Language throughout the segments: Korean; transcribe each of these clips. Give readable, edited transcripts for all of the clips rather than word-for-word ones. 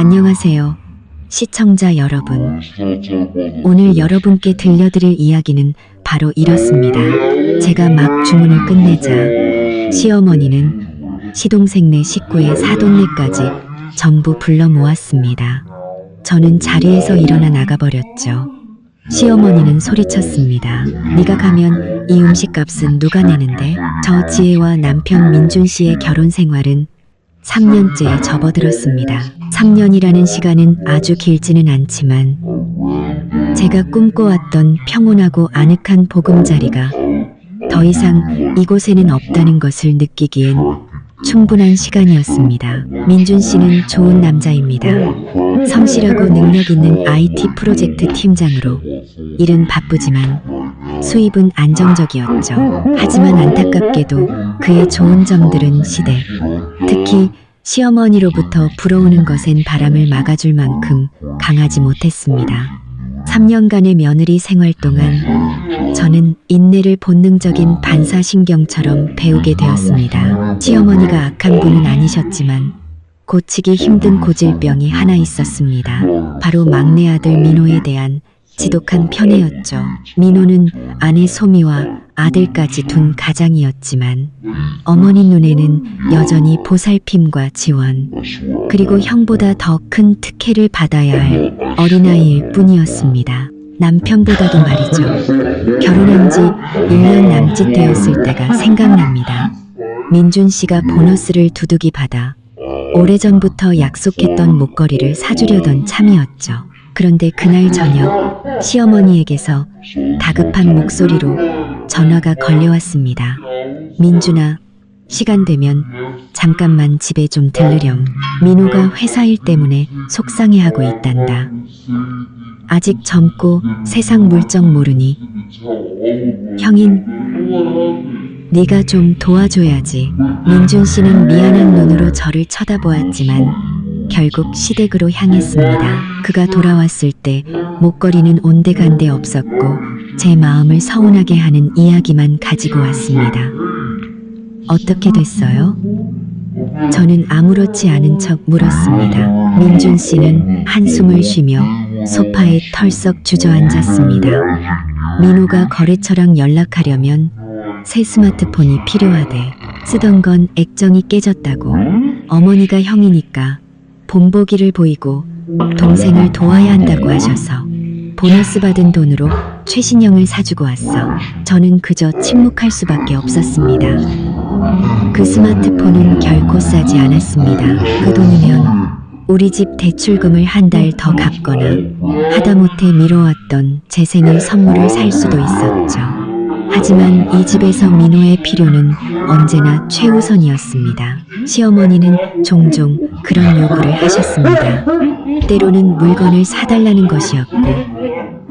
안녕하세요, 시청자 여러분. 오늘 여러분께 들려드릴 이야기는 바로 이렇습니다. 제가 막 주문을 끝내자 시어머니는 시동생네 식구의 사돈네까지 전부 불러 모았습니다. 저는 자리에서 일어나 나가버렸죠. 시어머니는 소리쳤습니다. 네가 가면 이 음식값은 누가 내는데? 저 지혜와 남편 민준 씨의 결혼 생활은 3년째에 접어들었습니다. 3년이라는 시간은 아주 길지는 않지만 제가 꿈꿔왔던 평온하고 아늑한 보금자리가 더 이상 이곳에는 없다는 것을 느끼기엔 충분한 시간이었습니다. 민준 씨는 좋은 남자입니다. 성실하고 능력 있는 IT 프로젝트 팀장으로 일은 바쁘지만 수입은 안정적이었죠. 하지만 안타깝게도 그의 좋은 점들은 시댁, 특히 시어머니로부터 불어오는 것엔 바람을 막아줄 만큼 강하지 못했습니다. 3년간의 며느리 생활 동안 저는 인내를 본능적인 반사신경처럼 배우게 되었습니다. 시어머니가 악한 분은 아니셨지만 고치기 힘든 고질병이 하나 있었습니다. 바로 막내 아들 민호에 대한 지독한 편애였죠. 민호는 아내 소미와 아들까지 둔 가장이었지만 어머니 눈에는 여전히 보살핌과 지원, 그리고 형보다 더 큰 특혜를 받아야 할 어린아이일 뿐이었습니다. 남편보다도 말이죠. 결혼한 지 1년 남짓 되었을 때가 생각납니다. 민준 씨가 보너스를 두둑이 받아 오래전부터 약속했던 목걸이를 사주려던 참이었죠. 그런데 그날 저녁 시어머니에게서 다급한 목소리로 전화가 걸려왔습니다. 민준아, 시간 되면 잠깐만 집에 좀 들르렴. 민호가 회사 일 때문에 속상해하고 있단다. 아직 젊고 세상 물정 모르니 형인 네가 좀 도와줘야지. 민준 씨는 미안한 눈으로 저를 쳐다보았지만 결국 시댁으로 향했습니다. 그가 돌아왔을 때 목걸이는 온데간데 없었고 제 마음을 서운하게 하는 이야기만 가지고 왔습니다. 어떻게 됐어요? 저는 아무렇지 않은 척 물었습니다. 민준 씨는 한숨을 쉬며 소파에 털썩 주저앉았습니다. 민호가 거래처랑 연락하려면 새 스마트폰이 필요하대. 쓰던 건 액정이 깨졌다고. 어머니가 형이니까 본보기를 보이고 동생을 도와야 한다고 하셔서 보너스 받은 돈으로 최신형을 사주고 왔어. 저는 그저 침묵할 수밖에 없었습니다. 그 스마트폰은 결코 싸지 않았습니다. 그 돈이면 우리 집 대출금을 한 달 더 갚거나 하다못해 미뤄왔던 제 생일 선물을 살 수도 있었죠. 하지만 이 집에서 민호의 필요는 언제나 최우선이었습니다. 시어머니는 종종 그런 요구를 하셨습니다. 때로는 물건을 사달라는 것이었고,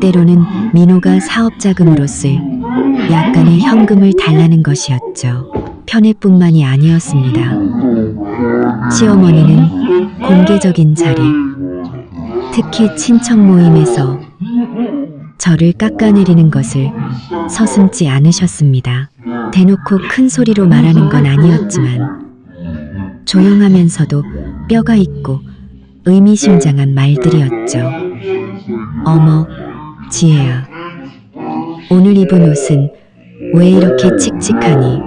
때로는 민호가 사업 자금으로 쓸 약간의 현금을 달라는 것이었죠. 편애뿐만이 아니었습니다. 시어머니는 공개적인 자리, 특히 친척 모임에서 저를 깎아내리는 것을 서슴지 않으셨습니다. 대놓고 큰 소리로 말하는 건 아니었지만 조용하면서도 뼈가 있고 의미심장한 말들이었죠. 어머, 지혜야. 오늘 입은 옷은 왜 이렇게 칙칙하니?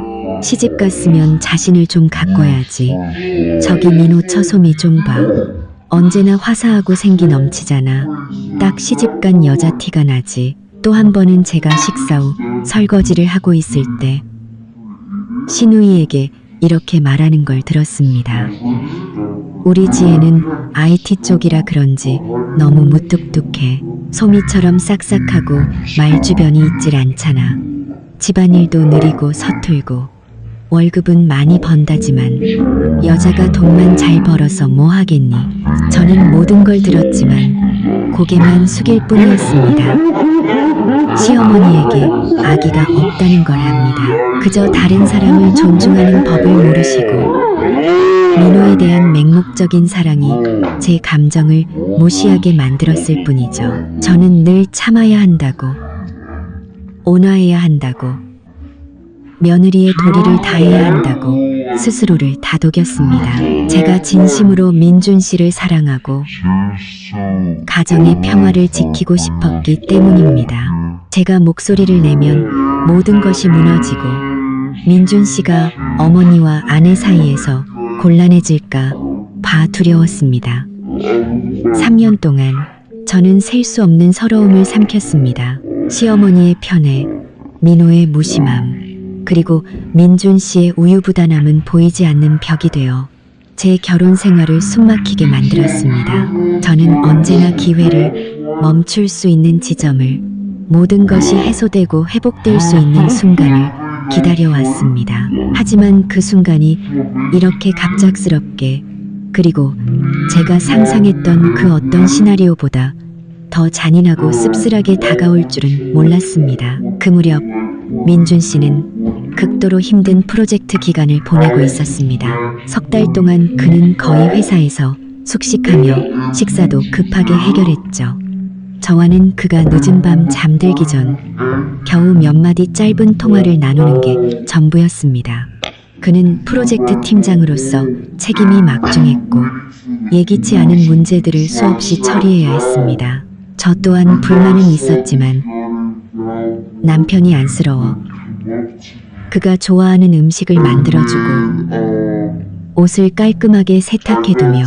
시집 갔으면 자신을 좀 가꿔야지. 저기 민호 처솜이 좀 봐. 언제나 화사하고 생기 넘치잖아. 딱 시집간 여자 티가 나지. 또 한 번은 제가 식사 후 설거지를 하고 있을 때 시누이에게 이렇게 말하는 걸 들었습니다. 우리 지혜는 IT 쪽이라 그런지 너무 무뚝뚝해. 소미처럼 싹싹하고 말주변이 있질 않잖아. 집안일도 느리고 서툴고 월급은 많이 번다지만 여자가 돈만 잘 벌어서 뭐 하겠니? 저는 모든 걸 들었지만 고개만 숙일 뿐이었습니다. 시어머니에게 아기가 없다는 걸 압니다. 그저 다른 사람을 존중하는 법을 모르시고 민호에 대한 맹목적인 사랑이 제 감정을 무시하게 만들었을 뿐이죠. 저는 늘 참아야 한다고, 온화해야 한다고, 며느리의 도리를 다해야 한다고 스스로를 다독였습니다. 제가 진심으로 민준 씨를 사랑하고 가정의 평화를 지키고 싶었기 때문입니다. 제가 목소리를 내면 모든 것이 무너지고 민준 씨가 어머니와 아내 사이에서 곤란해질까 봐 두려웠습니다. 3년 동안 저는 셀 수 없는 서러움을 삼켰습니다. 시어머니의 편애, 민호의 무심함, 그리고 민준 씨의 우유부단함은 보이지 않는 벽이 되어 제 결혼 생활을 숨막히게 만들었습니다. 저는 언제나 기회를 멈출 수 있는 지점을, 모든 것이 해소되고 회복될 수 있는 순간을 기다려왔습니다. 하지만 그 순간이 이렇게 갑작스럽게, 그리고 제가 상상했던 그 어떤 시나리오보다 더 잔인하고 씁쓸하게 다가올 줄은 몰랐습니다. 그 무렵 민준 씨는 극도로 힘든 프로젝트 기간을 보내고 있었습니다. 석 달 동안 그는 거의 회사에서 숙식하며 식사도 급하게 해결했죠. 저와는 그가 늦은 밤 잠들기 전 겨우 몇 마디 짧은 통화를 나누는 게 전부였습니다. 그는 프로젝트 팀장으로서 책임이 막중했고 예기치 않은 문제들을 수없이 처리해야 했습니다. 저 또한 불만은 있었지만 남편이 안쓰러워 그가 좋아하는 음식을 만들어주고 옷을 깔끔하게 세탁해두며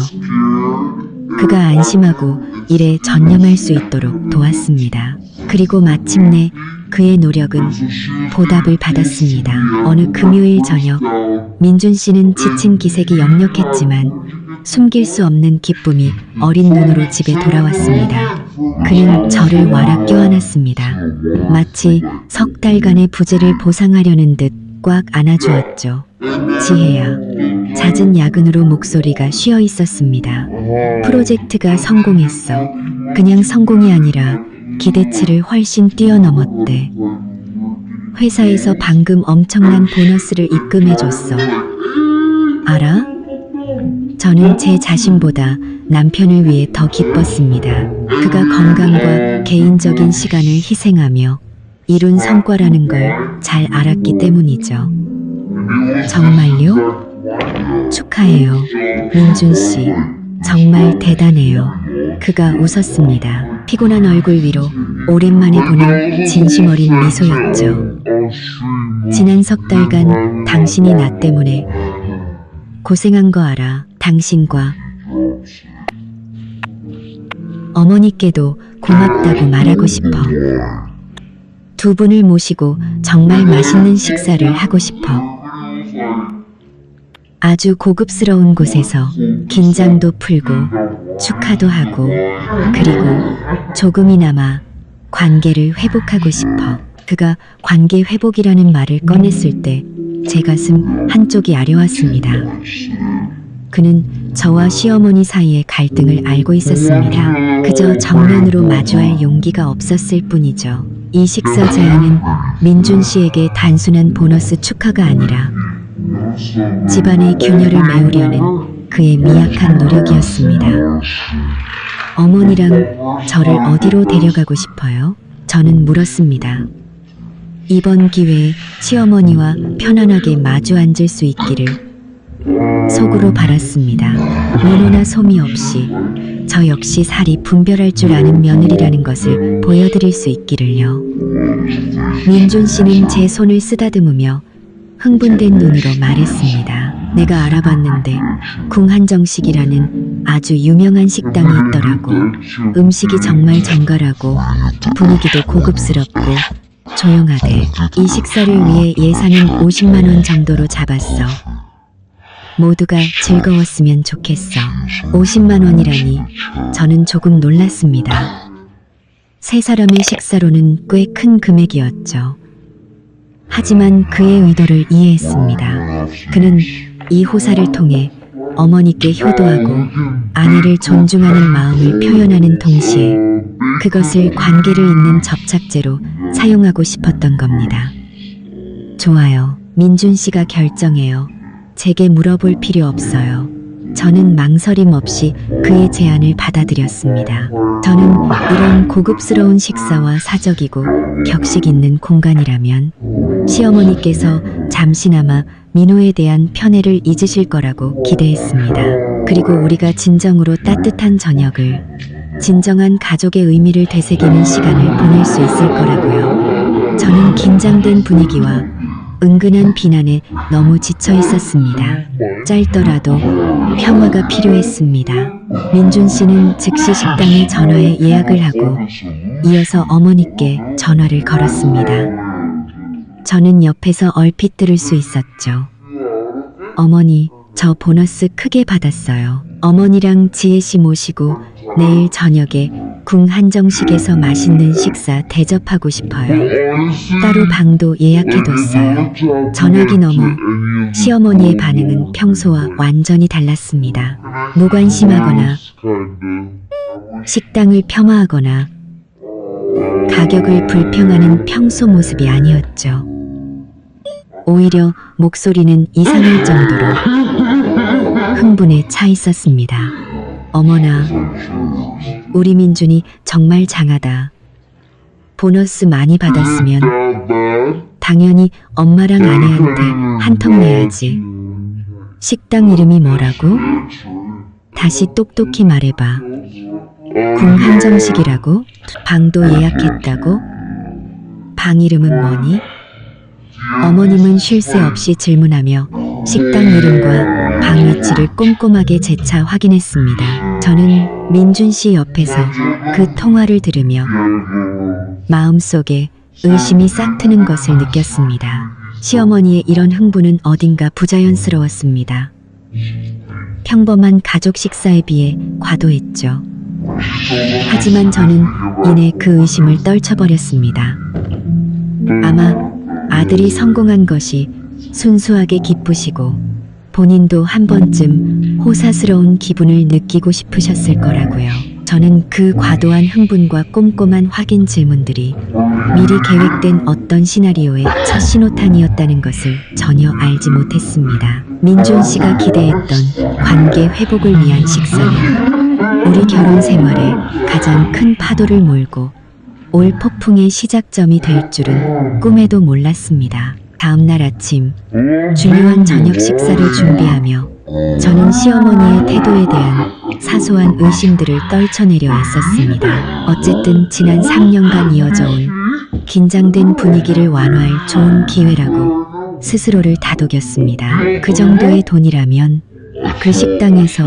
그가 안심하고 일에 전념할 수 있도록 도왔습니다. 그리고 마침내 그의 노력은 보답을 받았습니다. 어느 금요일 저녁, 민준 씨는 지친 기색이 역력했지만 숨길 수 없는 기쁨이 어린 눈으로 집에 돌아왔습니다. 그는 저를 와락 껴안았습니다. 마치 석 달간의 부재를 보상하려는 듯 꽉 안아주었죠. 지혜야, 잦은 야근으로 목소리가 쉬어 있었습니다. 프로젝트가 성공했어. 그냥 성공이 아니라 기대치를 훨씬 뛰어넘었대. 회사에서 방금 엄청난 보너스를 입금해줬어. 알아? 저는 제 자신보다 남편을 위해 더 기뻤습니다. 그가 건강과 개인적인 시간을 희생하며 이룬 성과라는 걸 잘 알았기 때문이죠. 정말요? 축하해요, 민준 씨. 정말 대단해요. 그가 웃었습니다. 피곤한 얼굴 위로 오랜만에 보는 진심 어린 미소였죠. 지난 석 달간 당신이 나 때문에 고생한 거 알아. 당신과 어머니께도 고맙다고 말하고 싶어. 두 분을 모시고 정말 맛있는 식사를 하고 싶어. 아주 고급스러운 곳에서 긴장도 풀고 축하도 하고 그리고 조금이나마 관계를 회복하고 싶어. 그가 관계 회복이라는 말을 꺼냈을 때 제 가슴 한쪽이 아려왔습니다. 그는 저와 시어머니 사이의 갈등을 알고 있었습니다. 그저 정면으로 마주할 용기가 없었을 뿐이죠. 이 식사 제안은 민준 씨에게 단순한 보너스 축하가 아니라 집안의 균열을 메우려는 그의 미약한 노력이었습니다. 어머니랑 저를 어디로 데려가고 싶어요? 저는 물었습니다. 이번 기회에 시어머니와 편안하게 마주 앉을 수 있기를 속으로 바랐습니다. 민호나 소미 없이 저 역시 살이 분별할 줄 아는 며느리라는 것을 보여드릴 수 있기를요. 민준 씨는 제 손을 쓰다듬으며 흥분된 눈으로 말했습니다. 내가 알아봤는데 궁한정식이라는 아주 유명한 식당이 있더라고. 음식이 정말 정갈하고 분위기도 고급스럽고 조용하대. 이 식사를 위해 예산은 50만 원 정도로 잡았어. 모두가 즐거웠으면 좋겠어. 50만 원이라니 저는 조금 놀랐습니다. 세 사람의 식사로는 꽤 큰 금액이었죠. 하지만 그의 의도를 이해했습니다. 그는 이 호사를 통해 어머니께 효도하고 아내를 존중하는 마음을 표현하는 동시에 그것을 관계를 잇는 접착제로 사용하고 싶었던 겁니다. 좋아요. 민준 씨가 결정해요. 제게 물어볼 필요 없어요. 저는 망설임 없이 그의 제안을 받아들였습니다. 저는 이런 고급스러운 식사와 사적이고 격식 있는 공간이라면 시어머니께서 잠시나마 민호에 대한 편애를 잊으실 거라고 기대했습니다. 그리고 우리가 진정으로 따뜻한 저녁을, 진정한 가족의 의미를 되새기는 시간을 보낼 수 있을 거라고요. 저는 긴장된 분위기와 은근한 비난에 너무 지쳐 있었습니다. 짧더라도 평화가 필요했습니다. 민준 씨는 즉시 식당에 전화해 예약을 하고 이어서 어머니께 전화를 걸었습니다. 저는 옆에서 얼핏 들을 수 있었죠. 어머니, 저 보너스 크게 받았어요. 어머니랑 지혜 씨 모시고 내일 저녁에 궁 한정식에서 맛있는 식사 대접하고 싶어요. 따로 방도 예약해뒀어요. 전화기 너머 시어머니의 반응은 평소와 완전히 달랐습니다. 무관심하거나 식당을 폄하하거나 가격을 불평하는 평소 모습이 아니었죠. 오히려 목소리는 이상할 정도로 흥분에 차 있었습니다. 어머나, 우리 민준이 정말 장하다. 보너스 많이 받았으면 당연히 엄마랑 아내한테 한턱 내야지. 식당 이름이 뭐라고? 다시 똑똑히 말해봐. 궁 한정식이라고? 방도 예약했다고? 방 이름은 뭐니? 어머님은 쉴 새 없이 질문하며 식당 이름과 방 위치를 꼼꼼하게 재차 확인했습니다. 저는 민준 씨 옆에서 그 통화를 들으며 마음속에 의심이 싹 트는 것을 느꼈습니다. 시어머니의 이런 흥분은 어딘가 부자연스러웠습니다. 평범한 가족 식사에 비해 과도했죠. 하지만 저는 이내 그 의심을 떨쳐버렸습니다. 아마 아들이 성공한 것이 순수하게 기쁘시고 본인도 한 번쯤 호사스러운 기분을 느끼고 싶으셨을 거라고요. 저는 그 과도한 흥분과 꼼꼼한 확인 질문들이 미리 계획된 어떤 시나리오의 첫 신호탄이었다는 것을 전혀 알지 못했습니다. 민준 씨가 기대했던 관계 회복을 위한 식사는 우리 결혼 생활에 가장 큰 파도를 몰고 올 폭풍의 시작점이 될 줄은 꿈에도 몰랐습니다. 다음 날 아침 중요한 저녁 식사를 준비하며 저는 시어머니의 태도에 대한 사소한 의심들을 떨쳐내려 애썼습니다. 어쨌든 지난 3년간 이어져 온 긴장된 분위기를 완화할 좋은 기회라고 스스로를 다독였습니다. 그 정도의 돈이라면 그 식당에서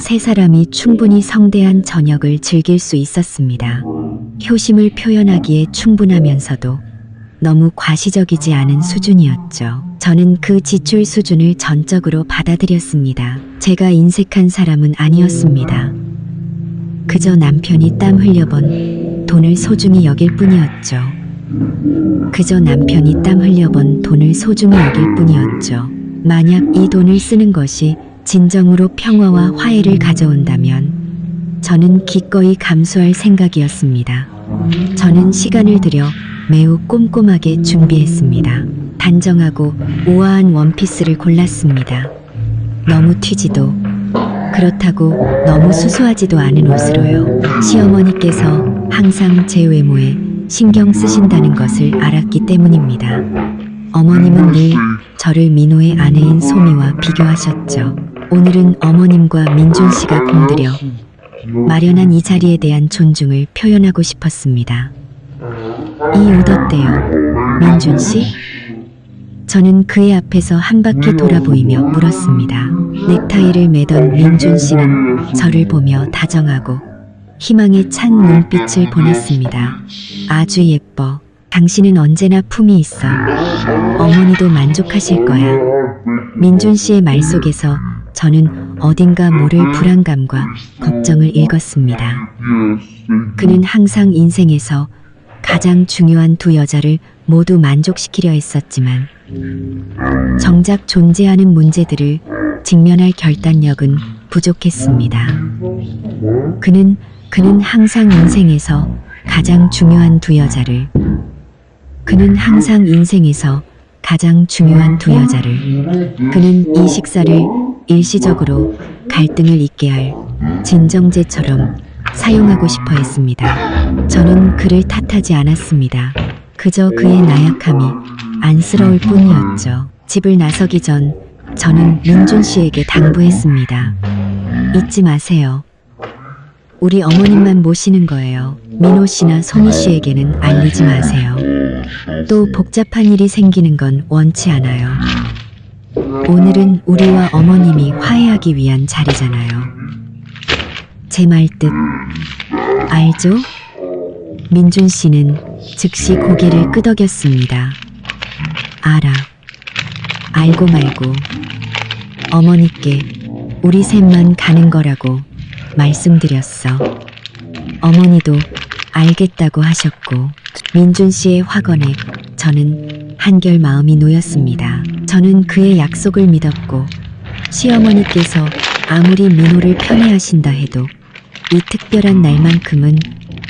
세 사람이 충분히 성대한 저녁을 즐길 수 있었습니다. 효심을 표현하기에 충분하면서도 너무 과시적이지 않은 수준이었죠. 저는 그 지출 수준을 전적으로 받아들였습니다. 제가 인색한 사람은 아니었습니다. 그저 남편이 땀 흘려번 돈을 소중히 여길 뿐이었죠. 그저 남편이 땀 흘려번 돈을 소중히 여길 뿐이었죠. 만약 이 돈을 쓰는 것이 진정으로 평화와 화해를 가져온다면 저는 기꺼이 감수할 생각이었습니다. 저는 시간을 들여 매우 꼼꼼하게 준비했습니다. 단정하고 우아한 원피스를 골랐습니다. 너무 튀지도 그렇다고 너무 수수하지도 않은 옷으로요. 시어머니께서 항상 제 외모에 신경 쓰신다는 것을 알았기 때문입니다. 어머님은 늘 저를 민호의 아내인 소미와 비교하셨죠. 오늘은 어머님과 민준 씨가 공들여 마련한 이 자리에 대한 존중을 표현하고 싶었습니다. 이 옷 어때요, 민준 씨? 저는 그의 앞에서 한 바퀴 돌아보이며 물었습니다. 넥타이를 매던 민준 씨는 저를 보며 다정하고 희망에 찬 눈빛을 보냈습니다. 아주 예뻐. 당신은 언제나 품이 있어. 어머니도 만족하실 거야. 민준 씨의 말 속에서 저는 어딘가 모를 불안감과 걱정을 읽었습니다. 그는 항상 인생에서 가장 중요한 두 여자를 모두 만족시키려 했었지만 정작 존재하는 문제들을 직면할 결단력은 부족했습니다. 그는 항상 인생에서 가장 중요한 두 여자를 그는 이 식사를 일시적으로 갈등을 잊게 할 진정제처럼 사용하고 싶어 했습니다. 저는 그를 탓하지 않았습니다. 그저 그의 나약함이 안쓰러울 뿐이었죠. 집을 나서기 전 저는 민준 씨에게 당부했습니다. 잊지 마세요. 우리 어머님만 모시는 거예요. 민호 씨나 소미 씨에게는 알리지 마세요. 또 복잡한 일이 생기는 건 원치 않아요. 오늘은 우리와 어머님이 화해하기 위한 자리잖아요. 제 말 뜻 알죠? 민준 씨는 즉시 고개를 끄덕였습니다. 알아. 알고 말고 어머니께 우리 셋만 가는 거라고 말씀드렸어. 어머니도 알겠다고 하셨고 민준 씨의 확언에 저는 한결 마음이 놓였습니다. 저는 그의 약속을 믿었고 시어머니께서 아무리 민호를 편애하신다 해도 이 특별한 날만큼은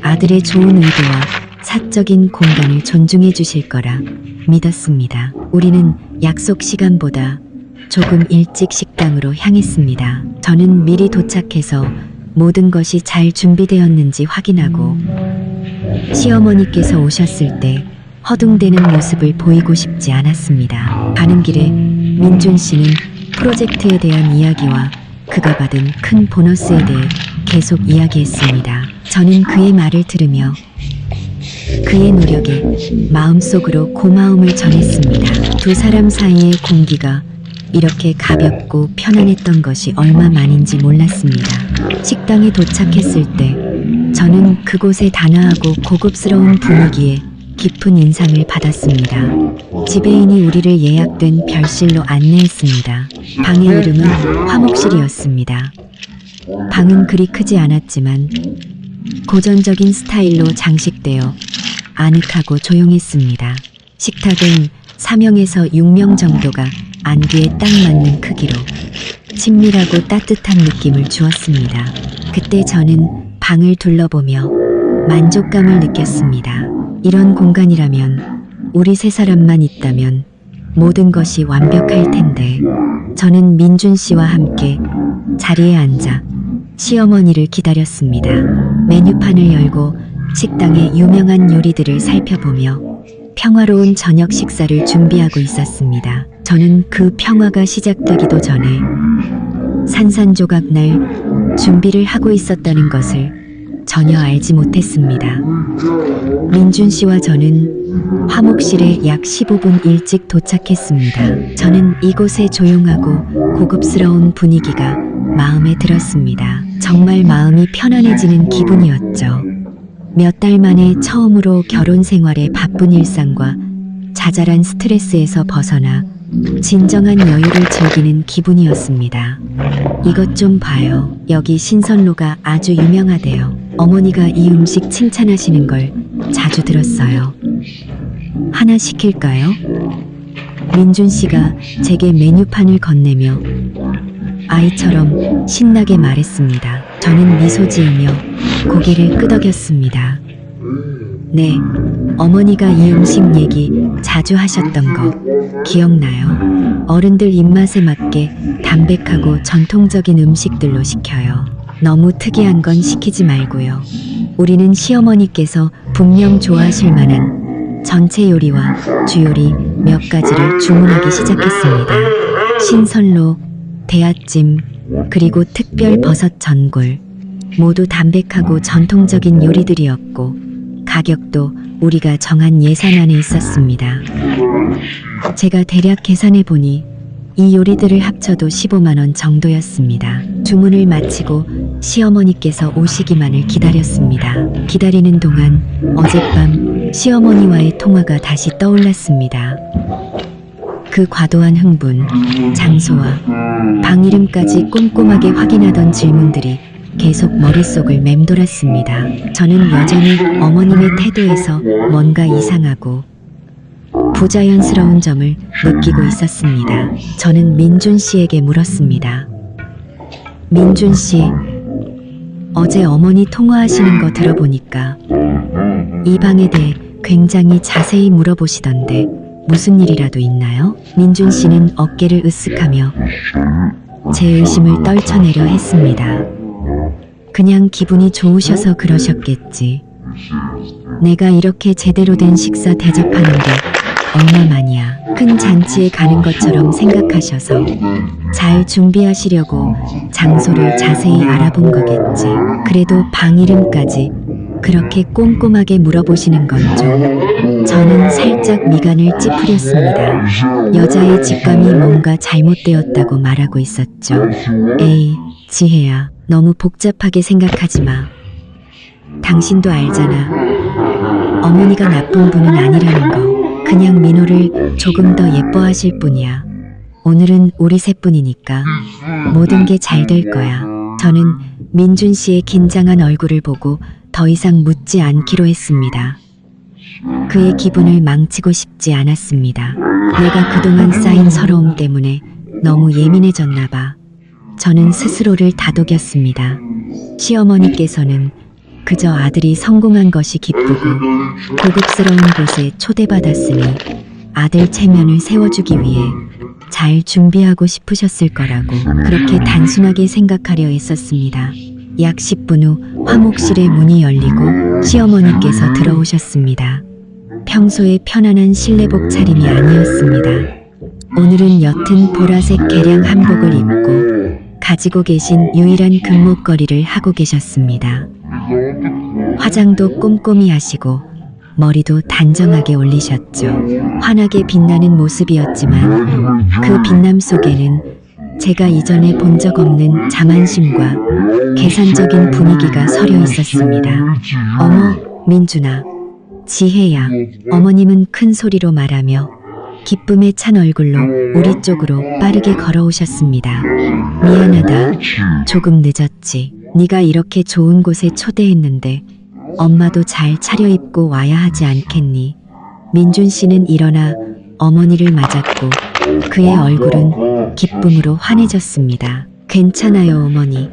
아들의 좋은 의도와 사적인 공간을 존중해 주실 거라 믿었습니다. 우리는 약속 시간보다 조금 일찍 식당으로 향했습니다. 저는 미리 도착해서 모든 것이 잘 준비되었는지 확인하고 시어머니께서 오셨을 때 허둥대는 모습을 보이고 싶지 않았습니다. 가는 길에 민준 씨는 프로젝트에 대한 이야기와 그가 받은 큰 보너스에 대해 계속 이야기했습니다. 저는 그의 말을 들으며 그의 노력에 마음속으로 고마움을 전했습니다. 두 사람 사이의 공기가 이렇게 가볍고 편안했던 것이 얼마 만인지 몰랐습니다. 식당에 도착했을 때 저는 그곳의 단아하고 고급스러운 분위기에 깊은 인상을 받았습니다. 지배인이 우리를 예약된 별실로 안내했습니다. 방의 이름은 화목실이었습니다. 방은 그리 크지 않았지만 고전적인 스타일로 장식되어 아늑하고 조용했습니다. 식탁은 4명에서 6명 정도가 앉기에 딱 맞는 크기로 친밀하고 따뜻한 느낌을 주었습니다. 그때 저는 방을 둘러보며 만족감을 느꼈습니다. 이런 공간이라면 우리 세 사람만 있다면 모든 것이 완벽할 텐데 저는 민준 씨와 함께 자리에 앉아 시어머니를 기다렸습니다. 메뉴판을 열고 식당의 유명한 요리들을 살펴보며 평화로운 저녁 식사를 준비하고 있었습니다. 저는 그 평화가 시작되기도 전에 산산조각 날 준비를 하고 있었다는 것을 전혀 알지 못했습니다. 민준 씨와 저는 화목실에 약 15분 일찍 도착했습니다. 저는 이곳의 조용하고 고급스러운 분위기가 마음에 들었습니다. 정말 마음이 편안해지는 기분이었죠. 몇 달 만에 처음으로 결혼 생활의 바쁜 일상과 자잘한 스트레스에서 벗어나 진정한 여유를 즐기는 기분이었습니다. 이것 좀 봐요. 여기 신선로가 아주 유명하대요. 어머니가 이 음식 칭찬하시는 걸 자주 들었어요. 하나 시킬까요? 민준 씨가 제게 메뉴판을 건네며 아이처럼 신나게 말했습니다. 저는 미소 지으며 고개를 끄덕였습니다. 네, 어머니가 이 음식 얘기 자주 하셨던 거 기억나요? 어른들 입맛에 맞게 담백하고 전통적인 음식들로 시켜요. 너무 특이한 건 시키지 말고요. 우리는 시어머니께서 분명 좋아하실 만한 전체 요리와 주요리 몇 가지를 주문하기 시작했습니다. 신선로, 대하찜, 그리고 특별 버섯 전골, 모두 담백하고 전통적인 요리들이었고 가격도 우리가 정한 예산 안에 있었습니다. 제가 대략 계산해 보니 이 요리들을 합쳐도 15만 원 정도였습니다. 주문을 마치고 시어머니께서 오시기만을 기다렸습니다. 기다리는 동안 어젯밤 시어머니와의 통화가 다시 떠올랐습니다. 그 과도한 흥분, 장소와 방 이름까지 꼼꼼하게 확인하던 질문들이 계속 머릿속을 맴돌았습니다. 저는 여전히 어머님의 태도에서 뭔가 이상하고 부자연스러운 점을 느끼고 있었습니다. 저는 민준 씨에게 물었습니다. 민준 씨, 어제 어머니 통화하시는 거 들어보니까 이 방에 대해 굉장히 자세히 물어보시던데 무슨 일이라도 있나요? 민준 씨는 어깨를 으쓱하며 제 의심을 떨쳐내려 했습니다. 그냥 기분이 좋으셔서 그러셨겠지. 내가 이렇게 제대로 된 식사 대접하는 게 얼마만이야. 큰 잔치에 가는 것처럼 생각하셔서 잘 준비하시려고 장소를 자세히 알아본 거겠지. 그래도 방 이름까지 그렇게 꼼꼼하게 물어보시는 건 좀. 저는 살짝 미간을 찌푸렸습니다. 여자의 직감이 뭔가 잘못되었다고 말하고 있었죠. 에이, 지혜야, 너무 복잡하게 생각하지 마. 당신도 알잖아. 어머니가 나쁜 분은 아니라는 거. 그냥 민호를 조금 더 예뻐하실 뿐이야. 오늘은 우리 셋뿐이니까 모든 게 잘 될 거야. 저는 민준 씨의 긴장한 얼굴을 보고 더 이상 묻지 않기로 했습니다. 그의 기분을 망치고 싶지 않았습니다. 내가 그동안 쌓인 서러움 때문에 너무 예민해졌나 봐. 저는 스스로를 다독였습니다. 시어머니께서는 그저 아들이 성공한 것이 기쁘고 고급스러운 곳에 초대받았으니 아들 체면을 세워주기 위해 잘 준비하고 싶으셨을 거라고 그렇게 단순하게 생각하려 했었습니다. 약 10분 후 화목실의 문이 열리고 시어머니께서 들어오셨습니다. 평소의 편안한 실내복 차림이 아니었습니다. 오늘은 옅은 보라색 개량 한복을 입고 가지고 계신 유일한 금목걸이를 하고 계셨습니다. 화장도 꼼꼼히 하시고 머리도 단정하게 올리셨죠. 환하게 빛나는 모습이었지만 그 빛남 속에는 제가 이전에 본 적 없는 자만심과 계산적인 분위기가 서려 있었습니다. 어머, 민준아, 지혜야. 어머님은 큰 소리로 말하며 기쁨에 찬 얼굴로 우리 쪽으로 빠르게 걸어오셨습니다. 미안하다. 조금 늦었지. 네가 이렇게 좋은 곳에 초대했는데 엄마도 잘 차려입고 와야 하지 않겠니? 민준 씨는 일어나 어머니를 맞았고 그의 얼굴은 기쁨으로 환해졌습니다. 괜찮아요, 어머니.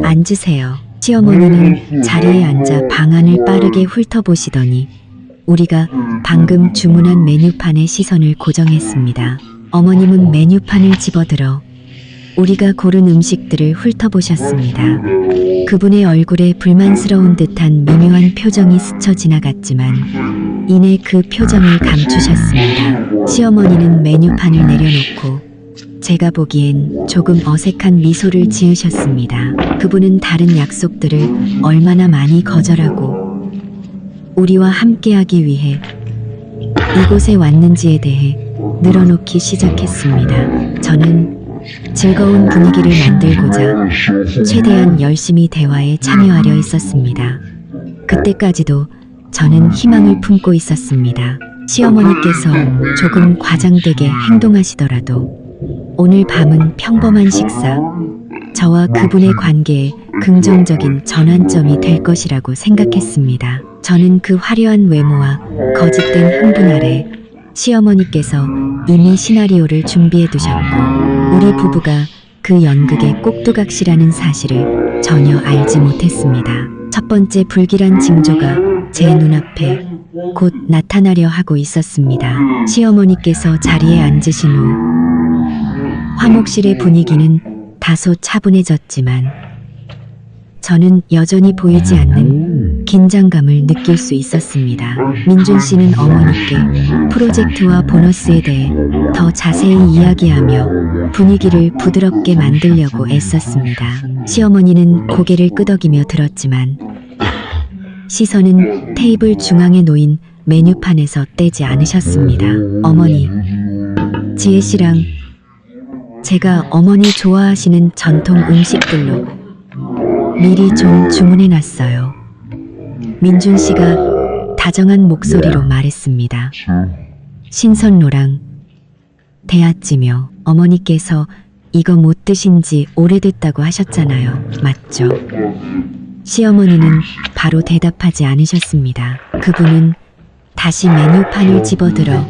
앉으세요. 시어머니는 자리에 앉아 방안을 빠르게 훑어보시더니 우리가 방금 주문한 메뉴판에 시선을 고정했습니다. 어머님은 메뉴판을 집어들어 우리가 고른 음식들을 훑어보셨습니다. 그분의 얼굴에 불만스러운 듯한 미묘한 표정이 스쳐 지나갔지만 이내 그 표정을 감추셨습니다. 시어머니는 메뉴판을 내려놓고 제가 보기엔 조금 어색한 미소를 지으셨습니다. 그분은 다른 약속들을 얼마나 많이 거절하고 우리와 함께하기 위해 이곳에 왔는지에 대해 늘어놓기 시작했습니다. 저는 즐거운 분위기를 만들고자 최대한 열심히 대화에 참여하려 했었습니다. 그때까지도 저는 희망을 품고 있었습니다. 시어머니께서 조금 과장되게 행동하시더라도 오늘 밤은 평범한 식사, 저와 그분의 관계에 긍정적인 전환점이 될 것이라고 생각했습니다. 저는 그 화려한 외모와 거짓된 흥분 아래 시어머니께서 이미 시나리오를 준비해 두셨고 우리 부부가 그 연극의 꼭두각시라는 사실을 전혀 알지 못했습니다. 첫 번째 불길한 징조가 제 눈앞에 곧 나타나려 하고 있었습니다. 시어머니께서 자리에 앉으신 후 화목실의 분위기는 다소 차분해졌지만 저는 여전히 보이지 않는 긴장감을 느낄 수 있었습니다. 민준 씨는 어머니께 프로젝트와 보너스에 대해 더 자세히 이야기하며 분위기를 부드럽게 만들려고 애썼습니다. 시어머니는 고개를 끄덕이며 들었지만 시선은 테이블 중앙에 놓인 메뉴판에서 떼지 않으셨습니다. 어머니, 지혜 씨랑 제가 어머니 좋아하시는 전통 음식들로 미리 좀 주문해놨어요. 민준 씨가 다정한 목소리로 말했습니다. 신선로랑 대하찌며 어머니께서 이거 못 드신 지 오래됐다고 하셨잖아요. 맞죠? 시어머니는 바로 대답하지 않으셨습니다. 그분은 다시 메뉴판을 집어들어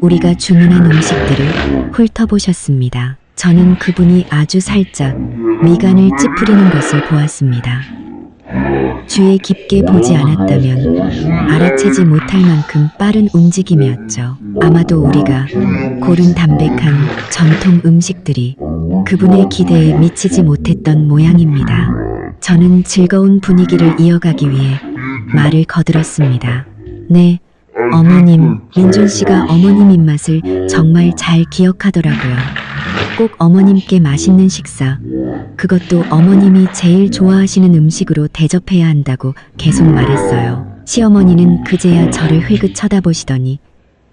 우리가 주문한 음식들을 훑어보셨습니다. 저는 그분이 아주 살짝 미간을 찌푸리는 것을 보았습니다. 주의 깊게 보지 않았다면 알아채지 못할 만큼 빠른 움직임이었죠. 아마도 우리가 고른 담백한 전통 음식들이 그분의 기대에 미치지 못했던 모양입니다. 저는 즐거운 분위기를 이어가기 위해 말을 거들었습니다. 네, 어머님, 민준 씨가 어머님 입맛을 정말 잘 기억하더라고요. 꼭 어머님께 맛있는 식사, 그것도 어머님이 제일 좋아하시는 음식으로 대접해야 한다고 계속 말했어요. 시어머니는 그제야 저를 흘긋 쳐다보시더니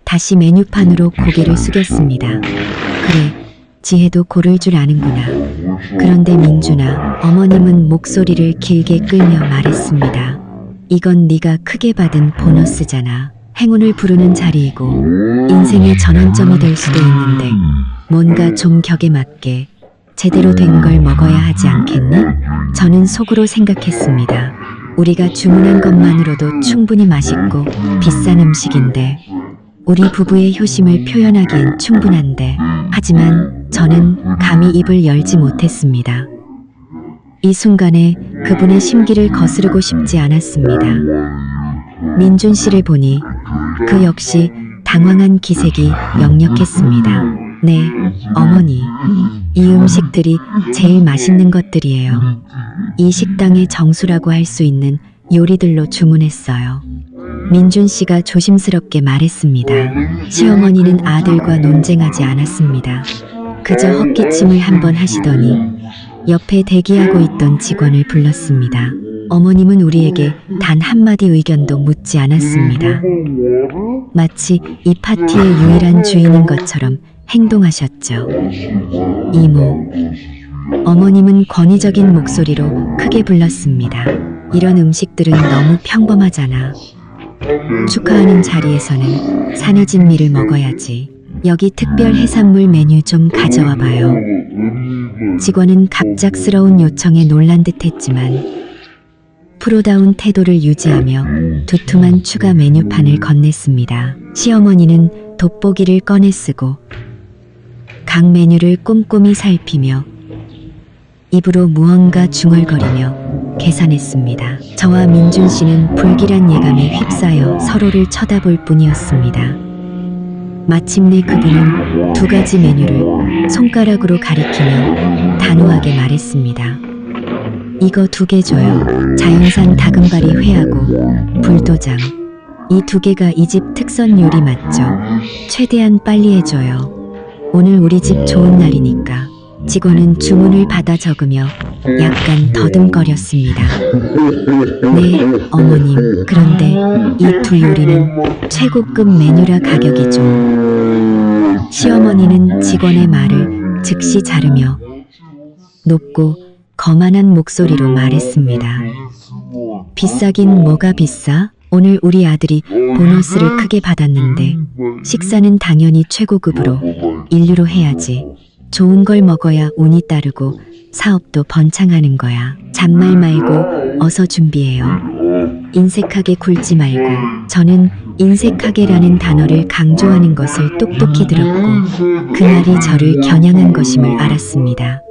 다시 메뉴판으로 고개를 숙였습니다. 그래, 지혜도 고를 줄 아는구나. 그런데 민준아, 어머님은 목소리를 길게 끌며 말했습니다. 이건 네가 크게 받은 보너스잖아. 행운을 부르는 자리이고 인생의 전환점이 될 수도 있는데 뭔가 좀 격에 맞게 제대로 된 걸 먹어야 하지 않겠니? 저는 속으로 생각했습니다. 우리가 주문한 것만으로도 충분히 맛있고 비싼 음식인데 우리 부부의 효심을 표현하기엔 충분한데, 하지만 저는 감히 입을 열지 못했습니다. 이 순간에 그분의 심기를 거스르고 싶지 않았습니다. 민준 씨를 보니 그 역시 당황한 기색이 역력했습니다. 네, 어머니. 이 음식들이 제일 맛있는 것들이에요. 이 식당의 정수라고 할 수 있는 요리들로 주문했어요. 민준 씨가 조심스럽게 말했습니다. 시어머니는 아들과 논쟁하지 않았습니다. 그저 헛기침을 한번 하시더니 옆에 대기하고 있던 직원을 불렀습니다. 어머님은 우리에게 단 한마디 의견도 묻지 않았습니다. 마치 이 파티의 유일한 주인인 것처럼 행동하셨죠. 이모. 어머님은 권위적인 목소리로 크게 불렀습니다. 이런 음식들은 너무 평범하잖아. 축하하는 자리에서는 산해진 미를 먹어야지. 여기 특별 해산물 메뉴 좀 가져와 봐요. 직원은 갑작스러운 요청에 놀란 듯 했지만 프로다운 태도를 유지하며 두툼한 추가 메뉴판을 건넸습니다. 시어머니는 돋보기를 꺼내 쓰고 각 메뉴를 꼼꼼히 살피며 입으로 무언가 중얼거리며 계산했습니다. 저와 민준 씨는 불길한 예감에 휩싸여 서로를 쳐다볼 뿐이었습니다. 마침내 그분은 두 가지 메뉴를 손가락으로 가리키며 단호하게 말했습니다. 이거 2개 줘요. 자연산 다금바리 회하고 불도장. 이 2개가 이 집 특선 요리 맞죠? 최대한 빨리 해줘요. 오늘 우리 집 좋은 날이니까. 직원은 주문을 받아 적으며 약간 더듬거렸습니다. 네, 어머님. 그런데 이 2 요리는 최고급 메뉴라 가격이 좀... 시어머니는 직원의 말을 즉시 자르며 높고 거만한 목소리로 말했습니다. 비싸긴 뭐가 비싸? 오늘 우리 아들이 보너스를 크게 받았는데 식사는 당연히 최고급으로 인류로 해야지. 좋은 걸 먹어야 운이 따르고 사업도 번창하는 거야. 잔말 말고 어서 준비해요. 인색하게 굴지 말고. 저는 인색하게라는 단어를 강조하는 것을 똑똑히 들었고 그 말이 저를 겨냥한 것임을 알았습니다.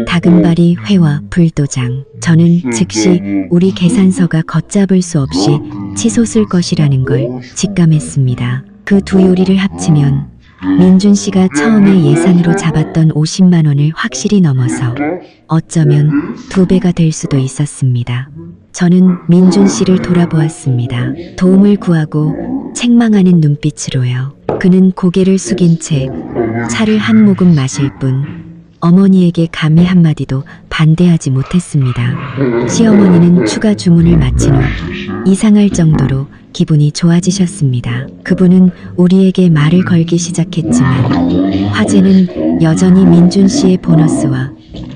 다금바리 회와 불도장. 저는 즉시 우리 계산서가 걷잡을 수 없이 치솟을 것이라는 걸 직감했습니다. 그 2 요리를 합치면 민준 씨가 처음에 예산으로 잡았던 50만 원을 확실히 넘어서 어쩌면 2배가 될 수도 있었습니다. 저는 민준 씨를 돌아보았습니다. 도움을 구하고 책망하는 눈빛으로요. 그는 고개를 숙인 채 차를 한 모금 마실 뿐 어머니에게 감히 한마디도 반대하지 못했습니다. 시어머니는 추가 주문을 마친 후 이상할 정도로 기분이 좋아지셨습니다. 그분은 우리에게 말을 걸기 시작했지만 화제는 여전히 민준 씨의 보너스와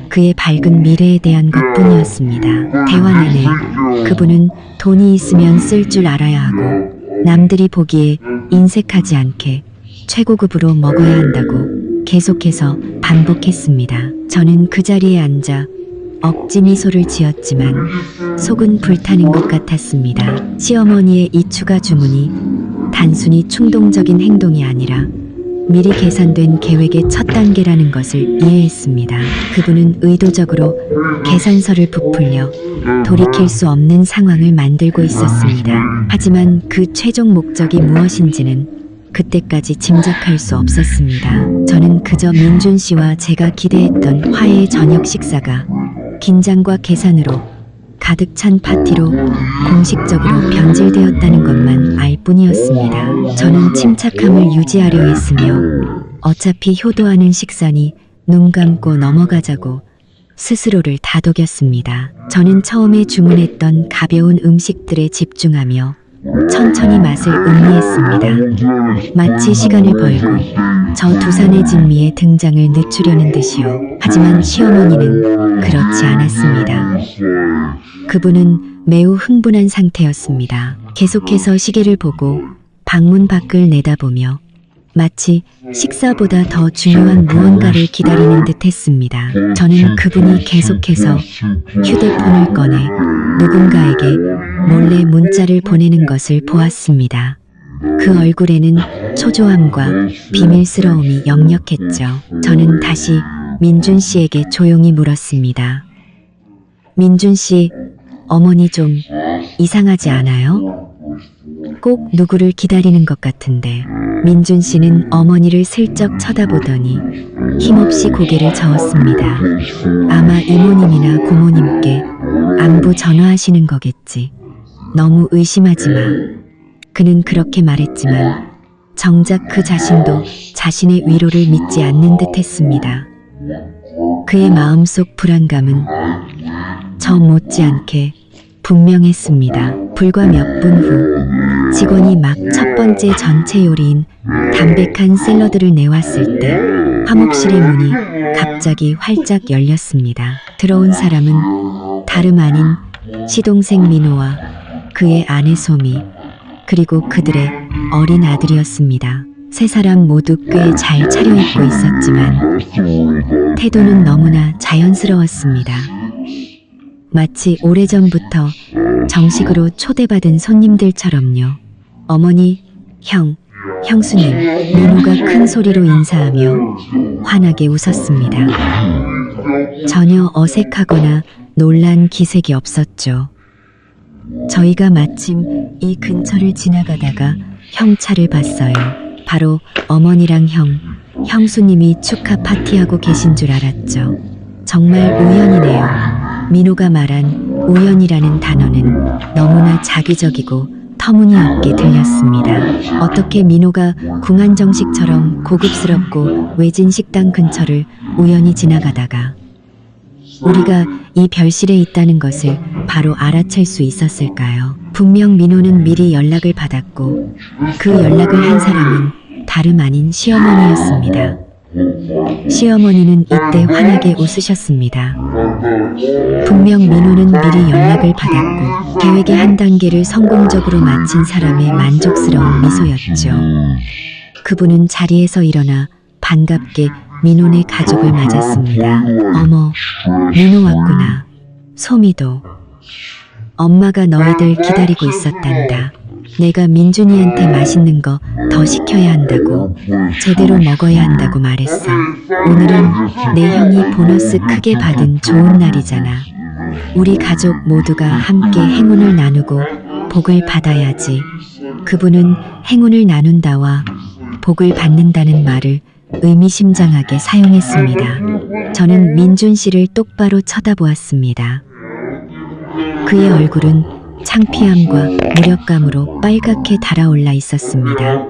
그의 밝은 미래에 대한 것뿐이었습니다. 대화 내내 그분은 돈이 있으면 쓸 줄 알아야 하고 남들이 보기에 인색하지 않게 최고급으로 먹어야 한다고 계속해서 반복했습니다. 저는 그 자리에 앉아 억지 미소를 지었지만 속은 불타는 것 같았습니다. 시어머니의 이 추가 주문이 단순히 충동적인 행동이 아니라 미리 계산된 계획의 첫 단계라는 것을 이해했습니다. 그분은 의도적으로 계산서를 부풀려 돌이킬 수 없는 상황을 만들고 있었습니다. 하지만 그 최종 목적이 무엇인지는 그때까지 짐작할 수 없었습니다. 저는 그저 민준 씨와 제가 기대했던 화해의 저녁 식사가 긴장과 계산으로 가득 찬 파티로 공식적으로 변질되었다는 것만 알 뿐이었습니다. 저는 침착함을 유지하려 했으며 어차피 효도하는 식사니 눈 감고 넘어가자고 스스로를 다독였습니다. 저는 처음에 주문했던 가벼운 음식들에 집중하며 천천히 맛을 음미했습니다. 마치 시간을 벌고 저 두산의 진미의 등장을 늦추려는 듯이요. 하지만 시어머니는 그렇지 않았습니다. 그분은 매우 흥분한 상태였습니다. 계속해서 시계를 보고 방문 밖을 내다보며 마치 식사보다 더 중요한 무언가를 기다리는 듯 했습니다. 저는 그분이 계속해서 휴대폰을 꺼내 누군가에게 몰래 문자를 보내는 것을 보았습니다. 그 얼굴에는 초조함과 비밀스러움이 역력했죠. 저는 다시 민준 씨에게 조용히 물었습니다. 민준 씨, 어머니 좀 이상하지 않아요? 꼭 누구를 기다리는 것 같은데. 민준 씨는 어머니를 슬쩍 쳐다보더니 힘없이 고개를 저었습니다. 아마 이모님이나 고모님께 안부 전화하시는 거겠지. 너무 의심하지 마. 그는 그렇게 말했지만 정작 그 자신도 자신의 위로를 믿지 않는 듯 했습니다. 그의 마음속 불안감은 저 못지않게 분명했습니다. 불과 몇 분 후 직원이 막 첫 번째 전체 요리인 담백한 샐러드를 내왔을 때 화목실의 문이 갑자기 활짝 열렸습니다. 들어온 사람은 다름 아닌 시동생 민호와 그의 아내 소미, 그리고 그들의 어린 아들이었습니다. 세 사람 모두 꽤 잘 차려입고 있었지만 태도는 너무나 자연스러웠습니다. 마치 오래전부터 정식으로 초대받은 손님들처럼요. 어머니, 형수님, 민호가 큰 소리로 인사하며 환하게 웃었습니다. 전혀 어색하거나 놀란 기색이 없었죠. 저희가 마침 이 근처를 지나가다가 형 차를 봤어요. 바로 어머니랑 형수님이 축하 파티하고 계신 줄 알았죠. 정말 우연이네요. 민호가 말한 우연이라는 단어는 너무나 자기적이고 터무니없게 들렸습니다. 어떻게 민호가 궁한정식처럼 고급스럽고 외진 식당 근처를 우연히 지나가다가 우리가 이 별실에 있다는 것을 바로 알아챌 수 있었을까요? 분명 민호는 미리 연락을 받았고 그 연락을 한 사람은 다름 아닌 시어머니였습니다. 시어머니는 이때 환하게 웃으셨습니다. 분명 민호는 미리 연락을 받았고 계획의 한 단계를 성공적으로 마친 사람의 만족스러운 미소였죠. 그분은 자리에서 일어나 반갑게 민호네 가족을 맞았습니다. 어머, 민호 왔구나. 소미도. 엄마가 너희들 기다리고 있었단다. 내가 민준이한테 맛있는 거 더 시켜야 한다고, 제대로 먹어야 한다고 말했어. 오늘은 내 형이 보너스 크게 받은 좋은 날이잖아. 우리 가족 모두가 함께 행운을 나누고 복을 받아야지. 그분은 행운을 나눈다와 복을 받는다는 말을 의미심장하게 사용했습니다. 저는 민준 씨를 똑바로 쳐다보았습니다. 그의 얼굴은 창피함과 무력감으로 빨갛게 달아올라 있었습니다.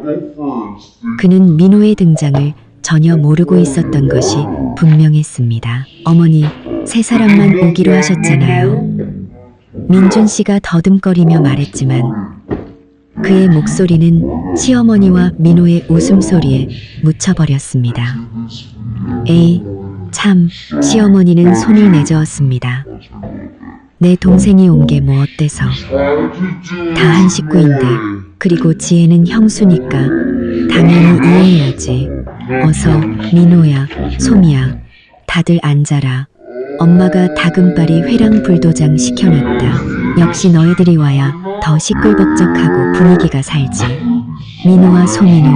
그는 민호의 등장을 전혀 모르고 있었던 것이 분명했습니다. 어머니, 세 사람만 오기로 하셨잖아요. 민준 씨가 더듬거리며 말했지만 그의 목소리는 시어머니와 민호의 웃음소리에 묻혀버렸습니다. 에이, 참, 시어머니는 손을 내저었습니다. 내 동생이 온 게 뭐 어때서? 다 한 식구인데, 그리고 지혜는 형수니까 당연히 이해해야지. 어서 민호야, 소미야, 다들 앉아라. 엄마가 다금바리 회랑 불도장 시켜놨다. 역시 너희들이 와야 더 시끌벅적하고 분위기가 살지. 민호와 소미는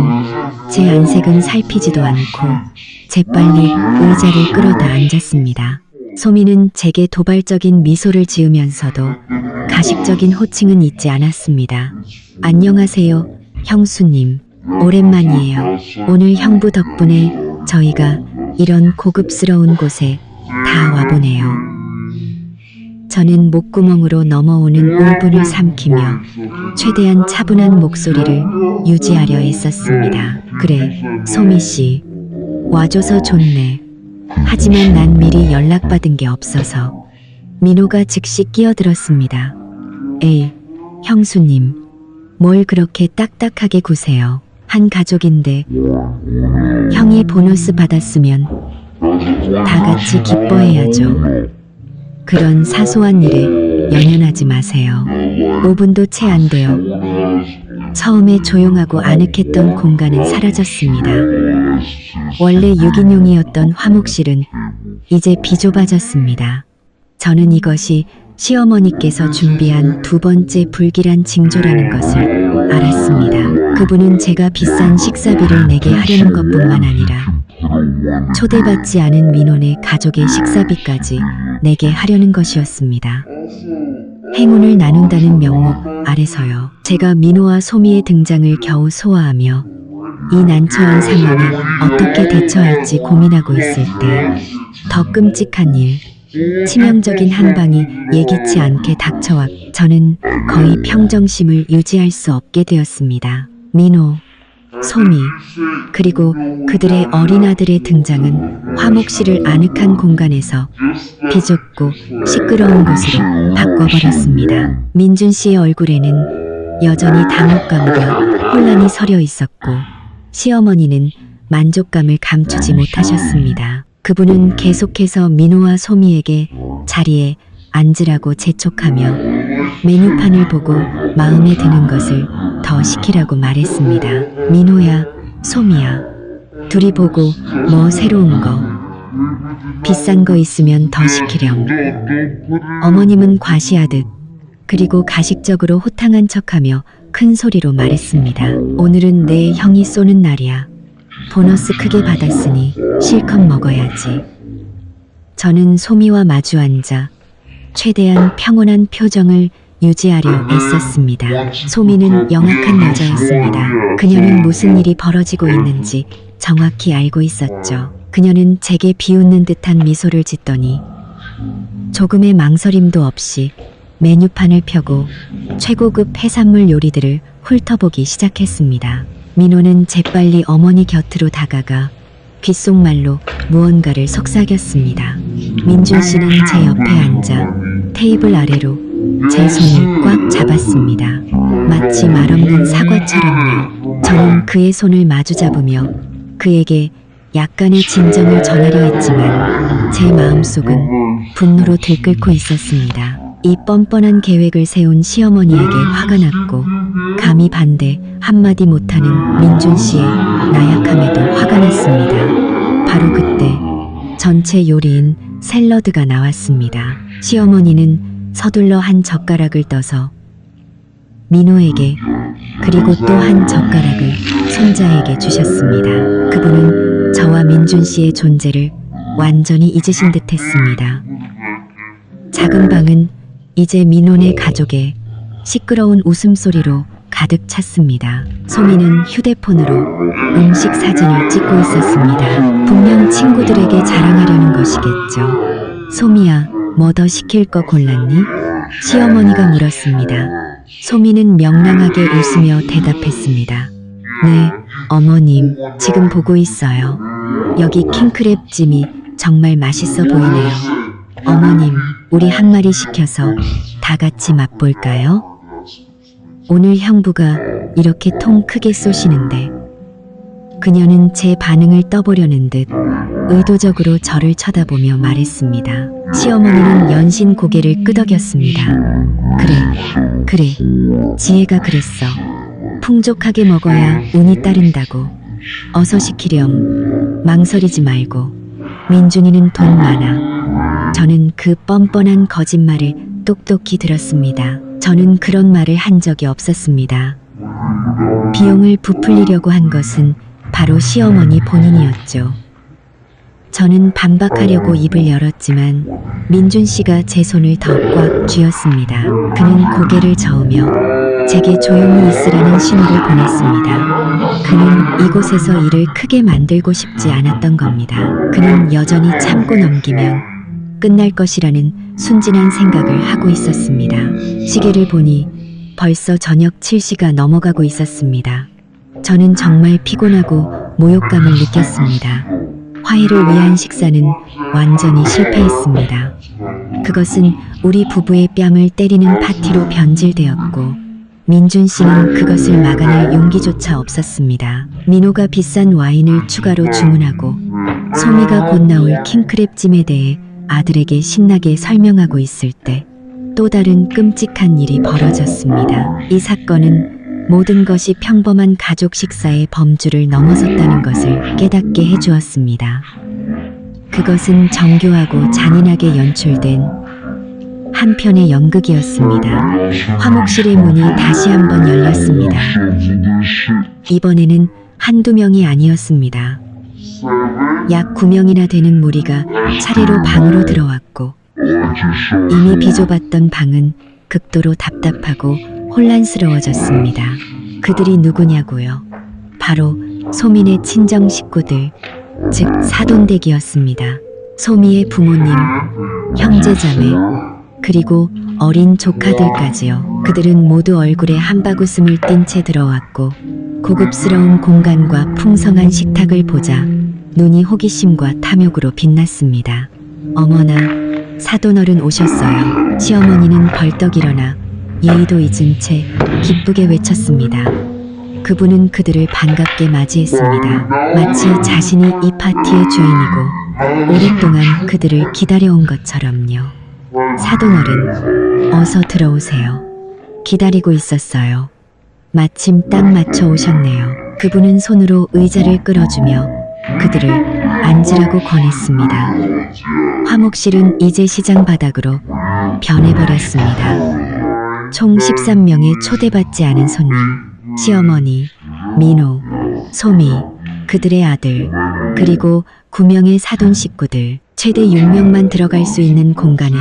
제 안색은 살피지도 않고 재빨리 의자를 끌어다 앉았습니다. 소미는 제게 도발적인 미소를 지으면서도 가식적인 호칭은 잊지 않았습니다. 안녕하세요, 형수님. 오랜만이에요. 오늘 형부 덕분에 저희가 이런 고급스러운 곳에 다 와보네요. 저는 목구멍으로 넘어오는 울분을 삼키며 최대한 차분한 목소리를 유지하려 애썼습니다. 그래, 소미 씨. 와줘서 좋네. 하지만 난 미리 연락받은 게 없어서. 민호가 즉시 끼어들었습니다. 에이, 형수님. 뭘 그렇게 딱딱하게 구세요. 한 가족인데 형이 보너스 받았으면 다 같이 기뻐해야죠. 그런 사소한 일에 연연하지 마세요. 5분도 채 안 돼요. 처음에 조용하고 아늑했던 공간은 사라졌습니다. 원래 유기농이었던 화목실은 이제 비좁아졌습니다. 저는 이것이 시어머니께서 준비한 두 번째 불길한 징조라는 것을 알았습니다. 그분은 제가 비싼 식사비를 내게 하려는 것뿐만 아니라 초대받지 않은 민원의 가족의 식사비까지 내게 하려는 것이었습니다. 행운을 나눈다는 명목 아래서요. 제가 민호와 소미의 등장을 겨우 소화하며 이 난처한 상황에 어떻게 대처할지 고민하고 있을 때 더 끔찍한 일, 치명적인 한 방이 예기치 않게 닥쳐와 저는 거의 평정심을 유지할 수 없게 되었습니다. 민호, 소미, 그리고 그들의 어린 아들의 등장은 화목실을 아늑한 공간에서 비좁고 시끄러운 곳으로 바꿔버렸습니다. 민준 씨의 얼굴에는 여전히 당혹감과 혼란이 서려 있었고 시어머니는 만족감을 감추지 못하셨습니다. 그분은 계속해서 민호와 소미에게 자리에 앉으라고 재촉하며 메뉴판을 보고 마음에 드는 것을 더 시키라고 말했습니다. 민호야, 소미야, 둘이 보고 뭐 새로운 거, 비싼 거 있으면 더 시키렴. 어머님은 과시하듯 그리고 가식적으로 호탕한 척하며 큰 소리로 말했습니다. 오늘은 내 형이 쏘는 날이야. 보너스 크게 받았으니 실컷 먹어야지. 저는 소미와 마주 앉아 최대한 평온한 표정을 유지하려 애썼습니다. 소미는 영악한 여자였습니다. 그녀는 무슨 일이 벌어지고 있는지 정확히 알고 있었죠. 그녀는 제게 비웃는 듯한 미소를 짓더니 조금의 망설임도 없이 메뉴판을 펴고 최고급 해산물 요리들을 훑어보기 시작했습니다. 민호는 재빨리 어머니 곁으로 다가가 귓속말로 무언가를 속삭였습니다. 민준 씨는 제 옆에 앉아 테이블 아래로 제 손을 꽉 잡았습니다. 마치 말없는 사과처럼요. 저는 그의 손을 마주 잡으며 그에게 약간의 진정을 전하려 했지만 제 마음속은 분노로 들끓고 있었습니다. 이 뻔뻔한 계획을 세운 시어머니에게 화가 났고 감히 반대 한마디 못하는 민준 씨의 나약함에도 화가 났습니다. 바로 그때 전체 요리인 샐러드가 나왔습니다. 시어머니는 서둘러 한 젓가락을 떠서 민호에게 그리고 또 한 젓가락을 손자에게 주셨습니다. 그분은 저와 민준 씨의 존재를 완전히 잊으신 듯 했습니다. 작은 방은 이제 민호네 가족의 시끄러운 웃음소리로 가득 찼습니다. 소미는 휴대폰으로 음식 사진을 찍고 있었습니다. 분명 친구들에게 자랑하려는 것이겠죠. 소미야, 뭐 더 시킬 거 골랐니? 시어머니가 물었습니다. 소미는 명랑하게 웃으며 대답했습니다. 네, 어머님, 지금 보고 있어요. 여기 킹크랩 찜이 정말 맛있어 보이네요. 어머님, 우리 한 마리 시켜서 다 같이 맛볼까요? 오늘 형부가 이렇게 통 크게 쏘시는데. 그녀는 제 반응을 떠보려는 듯 의도적으로 저를 쳐다보며 말했습니다. 시어머니는 연신 고개를 끄덕였습니다. 그래, 지혜가 그랬어. 풍족하게 먹어야 운이 따른다고. 어서 시키렴. 망설이지 말고. 민준이는 돈 많아. 저는 그 뻔뻔한 거짓말을 똑똑히 들었습니다. 저는 그런 말을 한 적이 없었습니다. 비용을 부풀리려고 한 것은 바로 시어머니 본인이었죠. 저는 반박하려고 입을 열었지만 민준 씨가 제 손을 더 꽉 쥐었습니다. 그는 고개를 저으며 제게 조용히 있으라는 신호를 보냈습니다. 그는 이곳에서 일을 크게 만들고 싶지 않았던 겁니다. 그는 여전히 참고 넘기면 끝날 것이라는 순진한 생각을 하고 있었습니다. 시계를 보니 벌써 저녁 7시가 넘어가고 있었습니다. 저는 정말 피곤하고 모욕감을 느꼈습니다. 화해를 위한 식사는 완전히 실패했습니다. 그것은 우리 부부의 뺨을 때리는 파티로 변질되었고 민준 씨는 그것을 막아낼 용기조차 없었습니다. 민호가 비싼 와인을 추가로 주문하고 소미가 곧 나올 킹크랩찜에 대해 아들에게 신나게 설명하고 있을 때 또 다른 끔찍한 일이 벌어졌습니다. 이 사건은 모든 것이 평범한 가족 식사의 범주를 넘어섰다는 것을 깨닫게 해주었습니다. 그것은 정교하고 잔인하게 연출된 한 편의 연극이었습니다. 화목실의 문이 다시 한번 열렸습니다. 이번에는 한두 명이 아니었습니다. 약 9명이나 되는 무리가 차례로 방으로 들어왔고 이미 비좁았던 방은 극도로 답답하고 혼란스러워졌습니다. 그들이 누구냐고요? 바로 소민의 친정 식구들, 즉 사돈댁이었습니다. 소미의 부모님, 형제자매, 그리고 어린 조카들까지요. 그들은 모두 얼굴에 한바구음을 띤 채 들어왔고 고급스러운 공간과 풍성한 식탁을 보자 눈이 호기심과 탐욕으로 빛났습니다. 어머나, 사돈어른 오셨어요. 시어머니는 벌떡 일어나 예의도 잊은 채 기쁘게 외쳤습니다. 그분은 그들을 반갑게 맞이했습니다. 마치 자신이 이 파티의 주인이고 오랫동안 그들을 기다려온 것처럼요. 사돈어른, 어서 들어오세요. 기다리고 있었어요. 마침 딱 맞춰 오셨네요. 그분은 손으로 의자를 끌어주며 그들을 앉으라고 권했습니다. 화목실은 이제 시장 바닥으로 변해버렸습니다. 총 13명의 초대받지 않은 손님, 시어머니, 민호, 소미, 그들의 아들, 그리고 9명의 사돈 식구들, 최대 6명만 들어갈 수 있는 공간에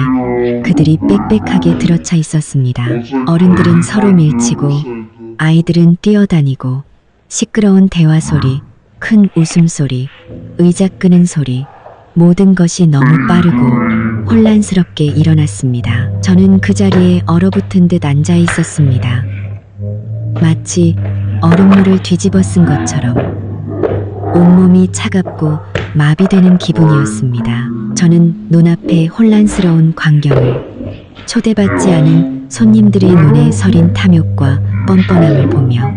그들이 빽빽하게 들어차 있었습니다. 어른들은 서로 밀치고 아이들은 뛰어다니고 시끄러운 대화 소리, 큰 웃음소리, 의자 끄는 소리, 모든 것이 너무 빠르고 혼란스럽게 일어났습니다. 저는 그 자리에 얼어붙은 듯 앉아 있었습니다. 마치 얼음물을 뒤집어 쓴 것처럼 온몸이 차갑고 마비되는 기분이었습니다. 저는 눈앞의 혼란스러운 광경을 초대받지 않은 손님들의 눈에 서린 탐욕과 뻔뻔함을 보며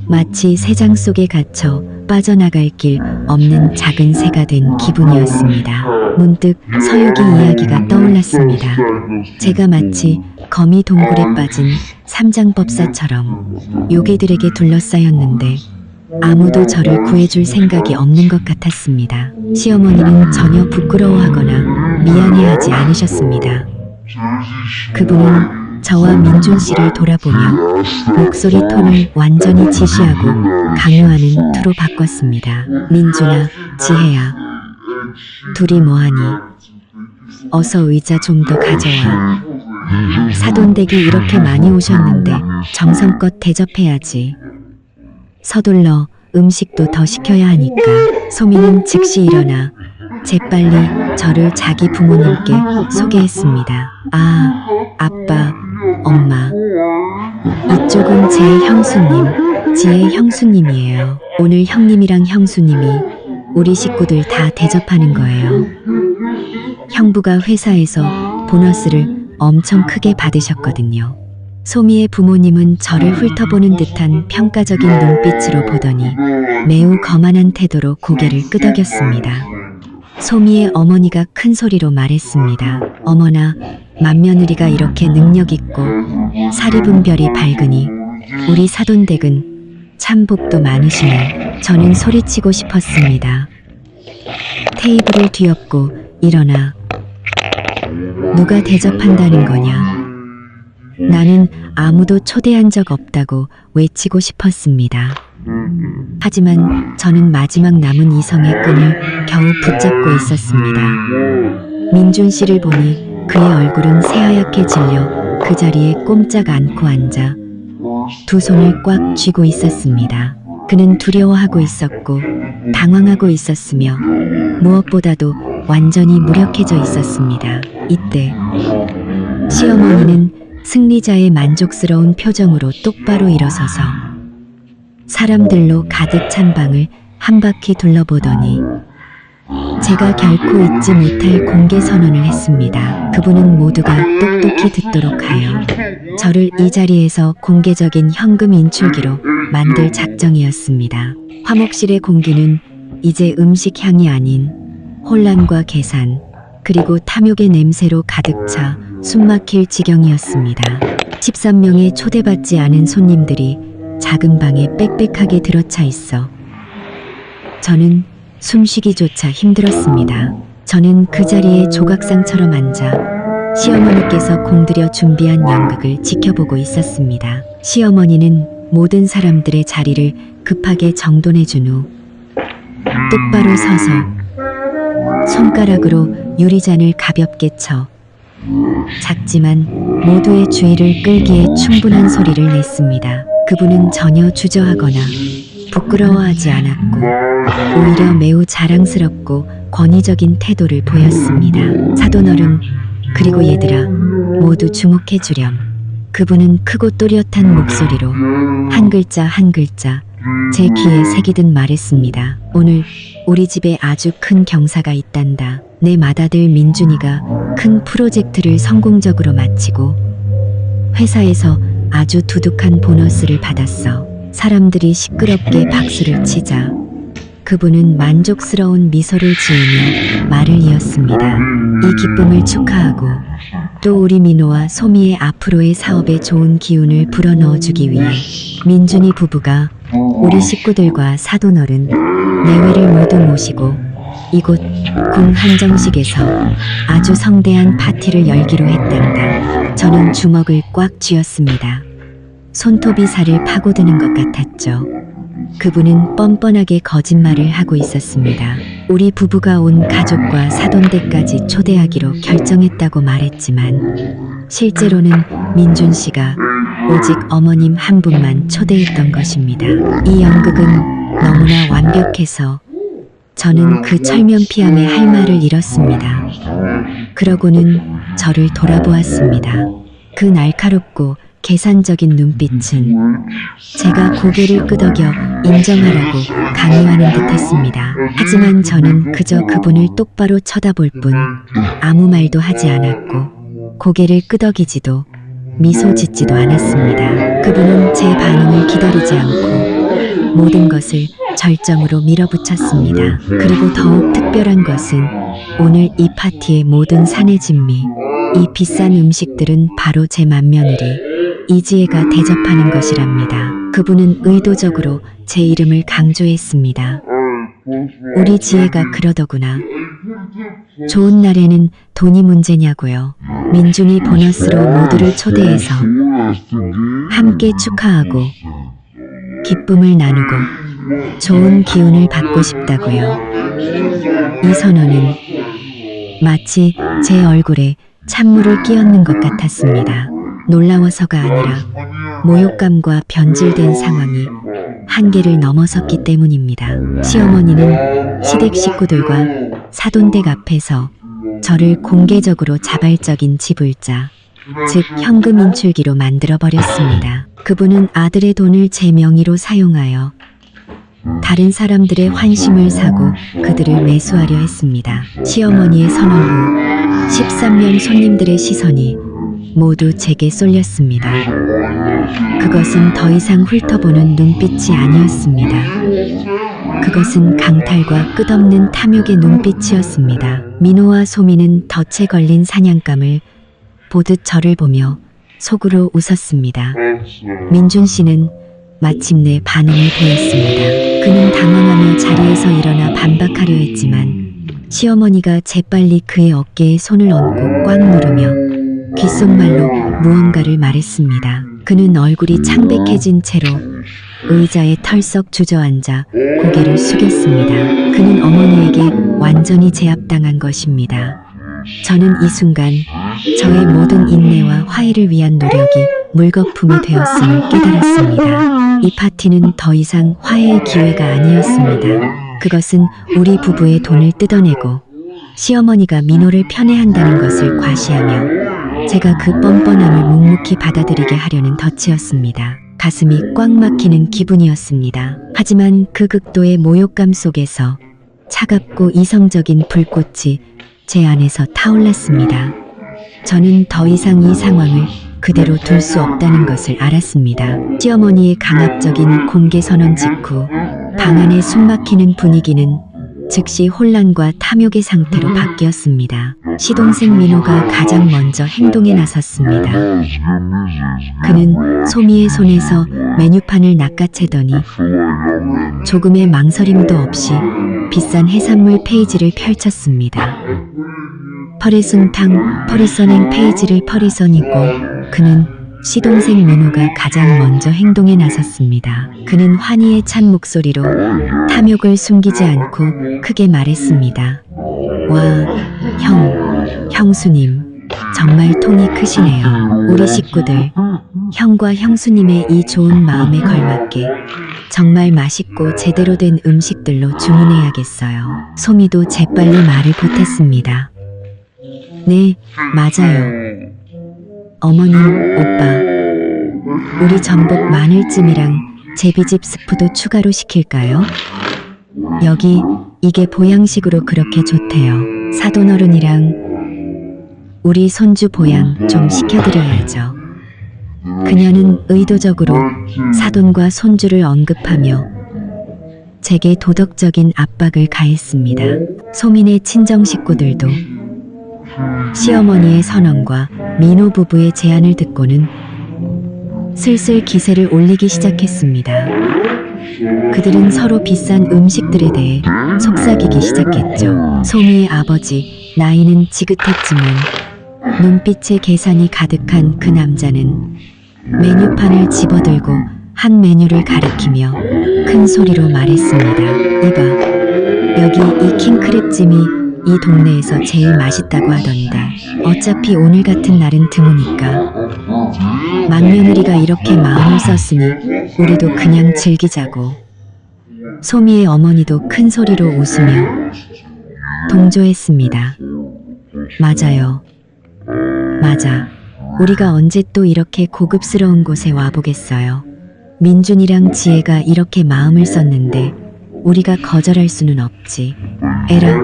마치 새장 속에 갇혀 빠져나갈 길 없는 작은 새가 된 기분이었습니다. 문득 서유기 이야기가 떠올랐습니다. 제가 마치 거미 동굴에 빠진 삼장법사처럼 요괴들에게 둘러싸였는데 아무도 저를 구해줄 생각이 없는 것 같았습니다. 시어머니는 전혀 부끄러워하거나 미안해하지 않으셨습니다. 그분은 저와 민준 씨를 돌아보며 목소리 톤을 완전히 지시하고 강요하는 투로 바꿨습니다. 민준아, 지혜야, 둘이 뭐하니? 어서 의자 좀 더 가져와. 사돈댁이 이렇게 많이 오셨는데 정성껏 대접해야지. 서둘러 음식도 더 시켜야 하니까. 소미는 즉시 일어나 재빨리 저를 자기 부모님께 소개했습니다. 아, 아빠, 엄마. 이쪽은 제 형수님, 지혜 형수님이에요. 오늘 형님이랑 형수님이 우리 식구들 다 대접하는 거예요. 형부가 회사에서 보너스를 엄청 크게 받으셨거든요. 소미의 부모님은 저를 훑어보는 듯한 평가적인 눈빛으로 보더니 매우 거만한 태도로 고개를 끄덕였습니다. 소미의 어머니가 큰 소리로 말했습니다. 어머나, 맏며느리가 이렇게 능력있고 사리분별이 밝으니 우리 사돈댁은 참 복도 많으시네. 저는 소리치고 싶었습니다. 테이블을 뒤엎고 일어나 누가 대접한다는 거냐? 나는 아무도 초대한 적 없다고 외치고 싶었습니다. 하지만 저는 마지막 남은 이성의 끈을 겨우 붙잡고 있었습니다. 민준 씨를 보니 그의 얼굴은 새하얗게 질려 그 자리에 꼼짝 않고 앉아 두 손을 꽉 쥐고 있었습니다. 그는 두려워하고 있었고 당황하고 있었으며 무엇보다도 완전히 무력해져 있었습니다. 이때 시어머니는 승리자의 만족스러운 표정으로 똑바로 일어서서 사람들로 가득 찬 방을 한 바퀴 둘러보더니 제가 결코 잊지 못할 공개 선언을 했습니다. 그분은 모두가 똑똑히 듣도록 하여 저를 이 자리에서 공개적인 현금 인출기로 만들 작정이었습니다. 화목실의 공기는 이제 음식 향이 아닌 혼란과 계산, 그리고 탐욕의 냄새로 가득 차 숨막힐 지경이었습니다. 13명의 초대받지 않은 손님들이 작은 방에 빽빽하게 들어차 있어 저는 숨쉬기조차 힘들었습니다. 저는 그 자리에 조각상처럼 앉아 시어머니께서 공들여 준비한 연극을 지켜보고 있었습니다. 시어머니는 모든 사람들의 자리를 급하게 정돈해준 후 똑바로 서서 손가락으로 유리잔을 가볍게 쳐 작지만 모두의 주의를 끌기에 충분한 소리를 냈습니다. 그분은 전혀 주저하거나 부끄러워하지 않았고 오히려 매우 자랑스럽고 권위적인 태도를 보였습니다. 사돈어른, 그리고 얘들아, 모두 주목해 주렴. 그분은 크고 또렷한 목소리로 한 글자 한 글자 제 귀에 새기듯 말했습니다. 오늘 우리 집에 아주 큰 경사가 있단다. 내 맏아들 민준이가 큰 프로젝트를 성공적으로 마치고 회사에서 아주 두둑한 보너스를 받았어. 사람들이 시끄럽게 박수를 치자 그분은 만족스러운 미소를 지으며 말을 이었습니다. 이 기쁨을 축하하고 또 우리 민호와 소미의 앞으로의 사업에 좋은 기운을 불어넣어주기 위해 민준이 부부가 우리 식구들과 사돈어른 내외를 모두 모시고 이곳 궁 한정식에서 아주 성대한 파티를 열기로 했단다. 저는 주먹을 꽉 쥐었습니다. 손톱이 살을 파고드는 것 같았죠. 그분은 뻔뻔하게 거짓말을 하고 있었습니다. 우리 부부가 온 가족과 사돈댁까지 초대하기로 결정했다고 말했지만 실제로는 민준 씨가 오직 어머님 한 분만 초대했던 것입니다. 이 연극은 너무나 완벽해서 저는 그 철면피함에 할 말을 잃었습니다. 그러고는 저를 돌아보았습니다. 그 날카롭고 계산적인 눈빛은 제가 고개를 끄덕여 인정하라고 강요하는 듯했습니다. 하지만 저는 그저 그분을 똑바로 쳐다볼 뿐 아무 말도 하지 않았고 고개를 끄덕이지도 미소 짓지도 않았습니다. 그분은 제 반응을 기다리지 않고 모든 것을 절정으로 밀어붙였습니다. 그리고 더욱 특별한 것은 오늘 이 파티의 모든 사내 진미, 이 비싼 음식들은 바로 제 맏며느리 이지혜가 대접하는 것이랍니다. 그분은 의도적으로 제 이름을 강조했습니다. 우리 지혜가 그러더구나. 좋은 날에는 돈이 문제냐고요. 민준이 보너스로 모두를 초대해서 함께 축하하고 기쁨을 나누고 좋은 기운을 받고 싶다고요. 이 선언은 마치 제 얼굴에 찬물을 끼얹는 것 같았습니다. 놀라워서가 아니라 모욕감과 변질된 상황이 한계를 넘어섰기 때문입니다. 시어머니는 시댁 식구들과 사돈댁 앞에서 저를 공개적으로 자발적인 지불자, 즉 현금 인출기로 만들어버렸습니다. 그분은 아들의 돈을 제 명의로 사용하여 다른 사람들의 환심을 사고 그들을 매수하려 했습니다. 시어머니의 선언 후 13명 손님들의 시선이 모두 제게 쏠렸습니다. 그것은 더 이상 훑어보는 눈빛이 아니었습니다. 그것은 강탈과 끝없는 탐욕의 눈빛이었습니다. 민호와 소미는 덫에 걸린 사냥감을 보듯 저를 보며 속으로 웃었습니다. 민준 씨는 마침내 반응을 보였습니다. 그는 당황하며 자리에서 일어나 반박하려 했지만 시어머니가 재빨리 그의 어깨에 손을 얹고 꽉 누르며 귓속말로 무언가를 말했습니다. 그는 얼굴이 창백해진 채로 의자에 털썩 주저앉아 고개를 숙였습니다. 그는 어머니에게 완전히 제압당한 것입니다. 저는 이 순간 저의 모든 인내와 화해를 위한 노력이 물거품이 되었음을 깨달았습니다. 이 파티는 더 이상 화해의 기회가 아니었습니다. 그것은 우리 부부의 돈을 뜯어내고 시어머니가 민호를 편애한다는 것을 과시하며 제가 그 뻔뻔함을 묵묵히 받아들이게 하려는 덫이었습니다. 가슴이 꽉 막히는 기분이었습니다. 하지만 그 극도의 모욕감 속에서 차갑고 이성적인 불꽃이 제 안에서 타올랐습니다. 저는 더 이상 이 상황을 그대로 둘 수 없다는 것을 알았습니다. 시어머니의 강압적인 공개 선언 직후 방 안의 숨막히는 분위기는 즉시 혼란과 탐욕의 상태로 바뀌었습니다. 시동생 민호가 가장 먼저 행동에 나섰습니다. 그는 소미의 손에서 메뉴판을 낚아채더니 조금의 망설임도 없이 비싼 해산물 페이지를 펼쳤습니다. 퍼리순탕, 퍼리선행 페이지를 퍼리선이고 그는 시동생 민호가 가장 먼저 행동에 나섰습니다. 그는 환희에 찬 목소리로 탐욕을 숨기지 않고 크게 말했습니다. 와, 형수님, 정말 통이 크시네요. 우리 식구들, 형과 형수님의 이 좋은 마음에 걸맞게 정말 맛있고 제대로 된 음식들로 주문해야겠어요. 소미도 재빨리 말을 보탰습니다. 네, 맞아요. 어머님, 오빠, 우리 전복 마늘찜이랑 제비집 스프도 추가로 시킬까요? 여기 이게 보양식으로 그렇게 좋대요. 사돈어른이랑 우리 손주 보양 좀 시켜드려야죠. 그녀는 의도적으로 사돈과 손주를 언급하며 제게 도덕적인 압박을 가했습니다. 소민의 친정 식구들도 시어머니의 선언과 민호 부부의 제안을 듣고는 슬슬 기세를 올리기 시작했습니다. 그들은 서로 비싼 음식들에 대해 속삭이기 시작했죠. 소미의 아버지, 나이는 지긋했지만 눈빛에 계산이 가득한 그 남자는 메뉴판을 집어들고 한 메뉴를 가리키며 큰 소리로 말했습니다. 이봐, 여기 이 킹크랩찜이 이 동네에서 제일 맛있다고 하던데 어차피 오늘 같은 날은 드무니까 맏며느리가 이렇게 마음을 썼으니 우리도 그냥 즐기자고. 소미의 어머니도 큰 소리로 웃으며 동조했습니다. 맞아요. 맞아. 우리가 언제 또 이렇게 고급스러운 곳에 와보겠어요. 민준이랑 지혜가 이렇게 마음을 썼는데 우리가 거절할 수는 없지. 에라,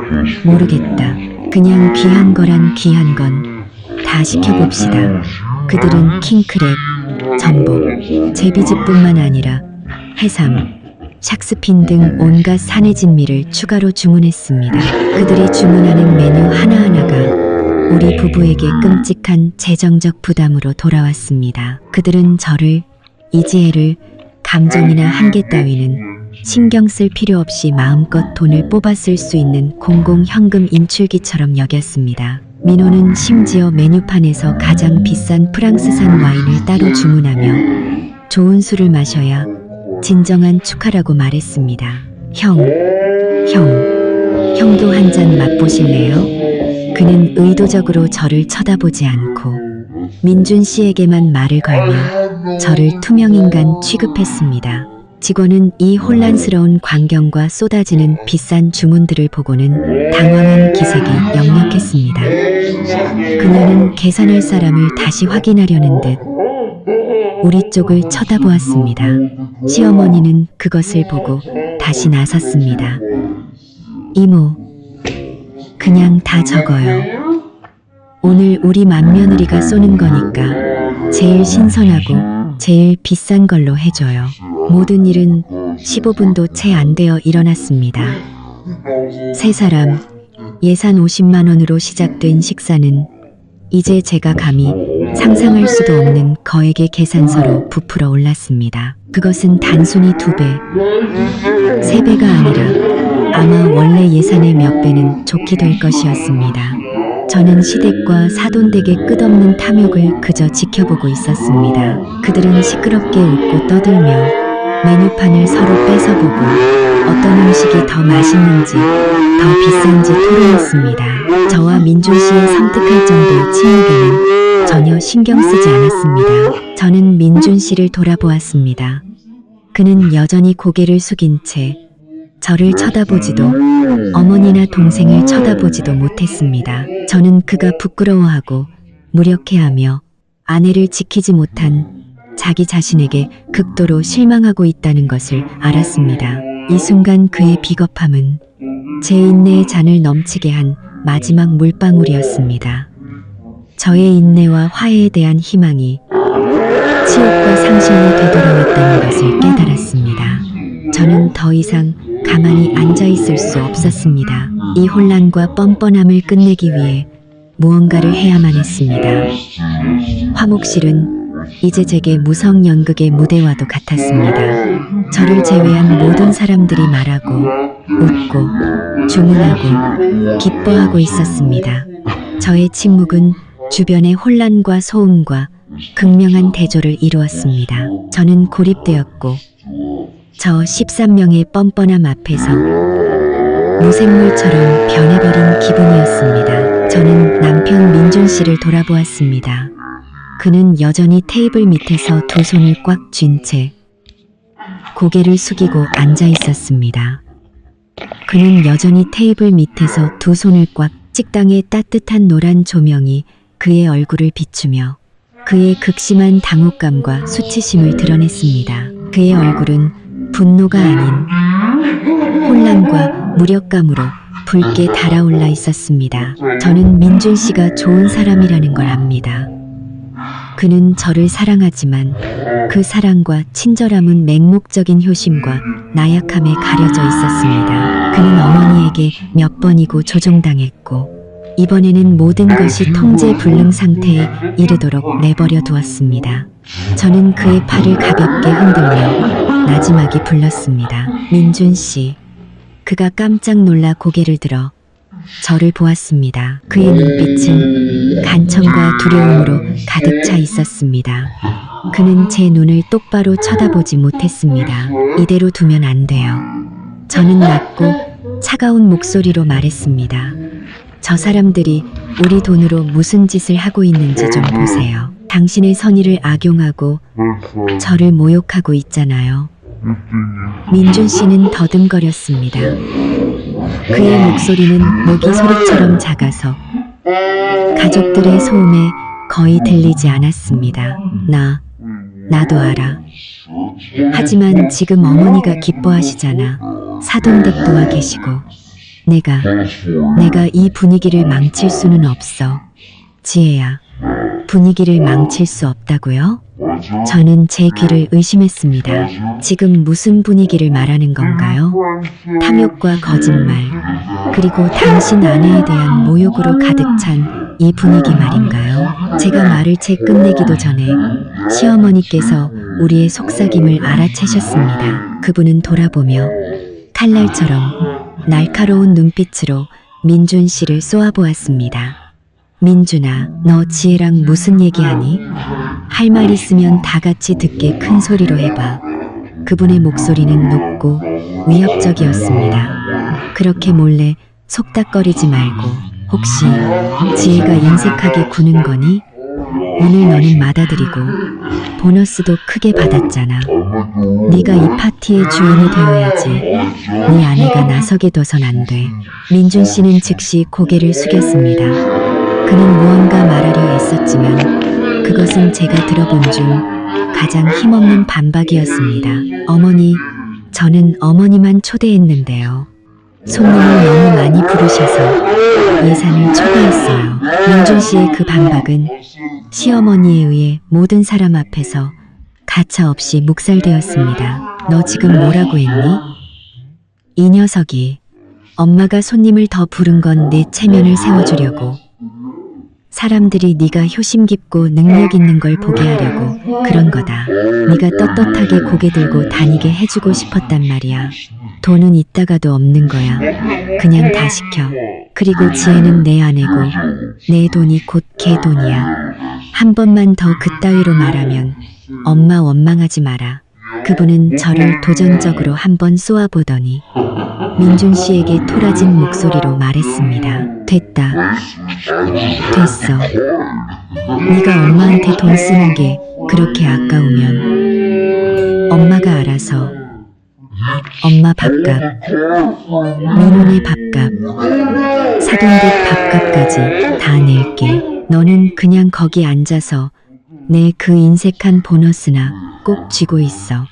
모르겠다. 그냥 귀한 거란 귀한 건 다 시켜봅시다. 그들은 킹크랩, 전복, 제비집뿐만 아니라 해삼, 샥스핀 등 온갖 산의 진미를 추가로 주문했습니다. 그들이 주문하는 메뉴 하나하나가 우리 부부에게 끔찍한 재정적 부담으로 돌아왔습니다. 그들은 저를, 이지혜를 감정이나 한계 따위는 신경 쓸 필요 없이 마음껏 돈을 뽑아 쓸 수 있는 공공현금 인출기처럼 여겼습니다. 민호는 심지어 메뉴판에서 가장 비싼 프랑스산 와인을 따로 주문하며 좋은 술을 마셔야 진정한 축하라고 말했습니다. 형도 한 잔 맛보실래요? 그는 의도적으로 저를 쳐다보지 않고 민준 씨에게만 말을 걸며 저를 투명인간 취급했습니다. 직원은 이 혼란스러운 광경과 쏟아지는 비싼 주문들을 보고는 당황한 기색이 역력했습니다. 그녀는 계산할 사람을 다시 확인하려는 듯 우리 쪽을 쳐다보았습니다. 시어머니는 그것을 보고 다시 나섰습니다. 이모, 그냥 다 적어요. 오늘 우리 맏며느리가 쏘는 거니까 제일 신선하고 제일 비싼 걸로 해줘요. 모든 일은 15분도 채 안 되어 일어났습니다. 세 사람, 예산 50만 원으로 시작된 식사는 이제 제가 감히 상상할 수도 없는 거액의 계산서로 부풀어 올랐습니다. 그것은 단순히 2배, 3배가 아니라 아마 원래 예산의 몇 배는 좋게 될 것이었습니다. 저는 시댁과 사돈댁의 끝없는 탐욕을 그저 지켜보고 있었습니다. 그들은 시끄럽게 웃고 떠들며 메뉴판을 서로 뺏어보고 어떤 음식이 더 맛있는지 더 비싼지 토론했습니다. 저와 민준 씨의 섬뜩할 정도의 침묵에는 전혀 신경 쓰지 않았습니다. 저는 민준 씨를 돌아보았습니다. 그는 여전히 고개를 숙인 채 저를 쳐다보지도 어머니나 동생을 쳐다보지도 못했습니다. 저는 그가 부끄러워하고 무력해하며 아내를 지키지 못한 자기 자신에게 극도로 실망하고 있다는 것을 알았습니다. 이 순간 그의 비겁함은 제 인내의 잔을 넘치게 한 마지막 물방울이었습니다. 저의 인내와 화해에 대한 희망이 치욕과 상실로 되돌아왔다는 것을 깨달았습니다. 저는 더 이상 가만히 앉아 있을 수 없었습니다. 이 혼란과 뻔뻔함을 끝내기 위해 무언가를 해야만 했습니다. 화목실은 이제 제게 무성 연극의 무대와도 같았습니다. 저를 제외한 모든 사람들이 말하고 웃고 주문하고 기뻐하고 있었습니다. 저의 침묵은 주변의 혼란과 소음과 극명한 대조를 이루었습니다. 저는 고립되었고 저 13명의 뻔뻔함 앞에서 무생물처럼 변해버린 기분이었습니다. 저는 남편 민준 씨를 돌아보았습니다. 그는 여전히 테이블 밑에서 두 손을 꽉 쥔 채 고개를 숙이고 앉아 있었습니다. 그는 여전히 테이블 밑에서 두 손을 꽉 식당의 따뜻한 노란 조명이 그의 얼굴을 비추며 그의 극심한 당혹감과 수치심을 드러냈습니다. 그의 얼굴은 분노가 아닌 혼란과 무력감으로 붉게 달아올라 있었습니다. 저는 민준 씨가 좋은 사람이라는 걸 압니다. 그는 저를 사랑하지만 그 사랑과 친절함은 맹목적인 효심과 나약함에 가려져 있었습니다. 그는 어머니에게 몇 번이고 조종당했고 이번에는 모든 것이 통제 불능 상태에 이르도록 내버려 두었습니다. 저는 그의 팔을 가볍게 흔들며 나지막이 불렀습니다. 민준 씨. 그가 깜짝 놀라 고개를 들어 저를 보았습니다. 그의 눈빛은 간청과 두려움으로 가득 차 있었습니다. 그는 제 눈을 똑바로 쳐다보지 못했습니다. 이대로 두면 안 돼요. 저는 낮고 차가운 목소리로 말했습니다. 저 사람들이 우리 돈으로 무슨 짓을 하고 있는지 좀 보세요. 당신의 선의를 악용하고 저를 모욕하고 있잖아요. 민준 씨는 더듬거렸습니다. 그의 목소리는 모기 소리처럼 작아서 가족들의 소음에 거의 들리지 않았습니다. 나도 알아. 하지만 지금 어머니가 기뻐하시잖아. 사돈댁도와 계시고. 내가 이 분위기를 망칠 수는 없어. 지혜야, 분위기를 망칠 수 없다고요? 저는 제 귀를 의심했습니다. 지금 무슨 분위기를 말하는 건가요? 탐욕과 거짓말, 그리고 당신 아내에 대한 모욕으로 가득 찬 이 분위기 말인가요? 제가 말을 채 끝내기도 전에 시어머니께서 우리의 속삭임을 알아채셨습니다. 그분은 돌아보며 칼날처럼 날카로운 눈빛으로 민준 씨를 쏘아보았습니다. 민준아, 너 지혜랑 무슨 얘기하니? 할 말 있으면 다 같이 듣게 큰 소리로 해봐. 그분의 목소리는 높고 위협적이었습니다. 그렇게 몰래 속닥거리지 말고 혹시 지혜가 인색하게 구는 거니? 오늘 너는 맏아들이고 보너스도 크게 받았잖아. 네가 이 파티의 주인이 되어야지. 네 아내가 나서게 둬선 안 돼. 민준 씨는 즉시 고개를 숙였습니다. 그는 무언가 말하려 애썼지만 그것은 제가 들어본 중 가장 힘없는 반박이었습니다. 어머니, 저는 어머니만 초대했는데요. 손님을 너무 많이 부르셔서 예산을 초과했어요. 민준 씨의 그 반박은 시어머니에 의해 모든 사람 앞에서 가차없이 묵살되었습니다. 너 지금 뭐라고 했니? 이 녀석이 엄마가 손님을 더 부른 건 내 체면을 세워주려고. 사람들이 네가 효심 깊고 능력 있는 걸 보게 하려고 그런 거다. 네가 떳떳하게 고개 들고 다니게 해주고 싶었단 말이야. 돈은 있다가도 없는 거야. 그냥 다 시켜. 그리고 지혜는 내 아내고 내 돈이 곧 걔 돈이야. 한 번만 더 그따위로 말하면 엄마 원망하지 마라. 그분은 저를 도전적으로 한번 쏘아보더니 민준 씨에게 토라진 목소리로 말했습니다. 됐다. 됐어. 네가 엄마한테 돈 쓰는 게 그렇게 아까우면 엄마가 알아서 엄마 밥값, 민호네 밥값, 사돈댁 밥값까지 다 낼게. 너는 그냥 거기 앉아서 내 그 인색한 보너스나 꼭 쥐고 있어.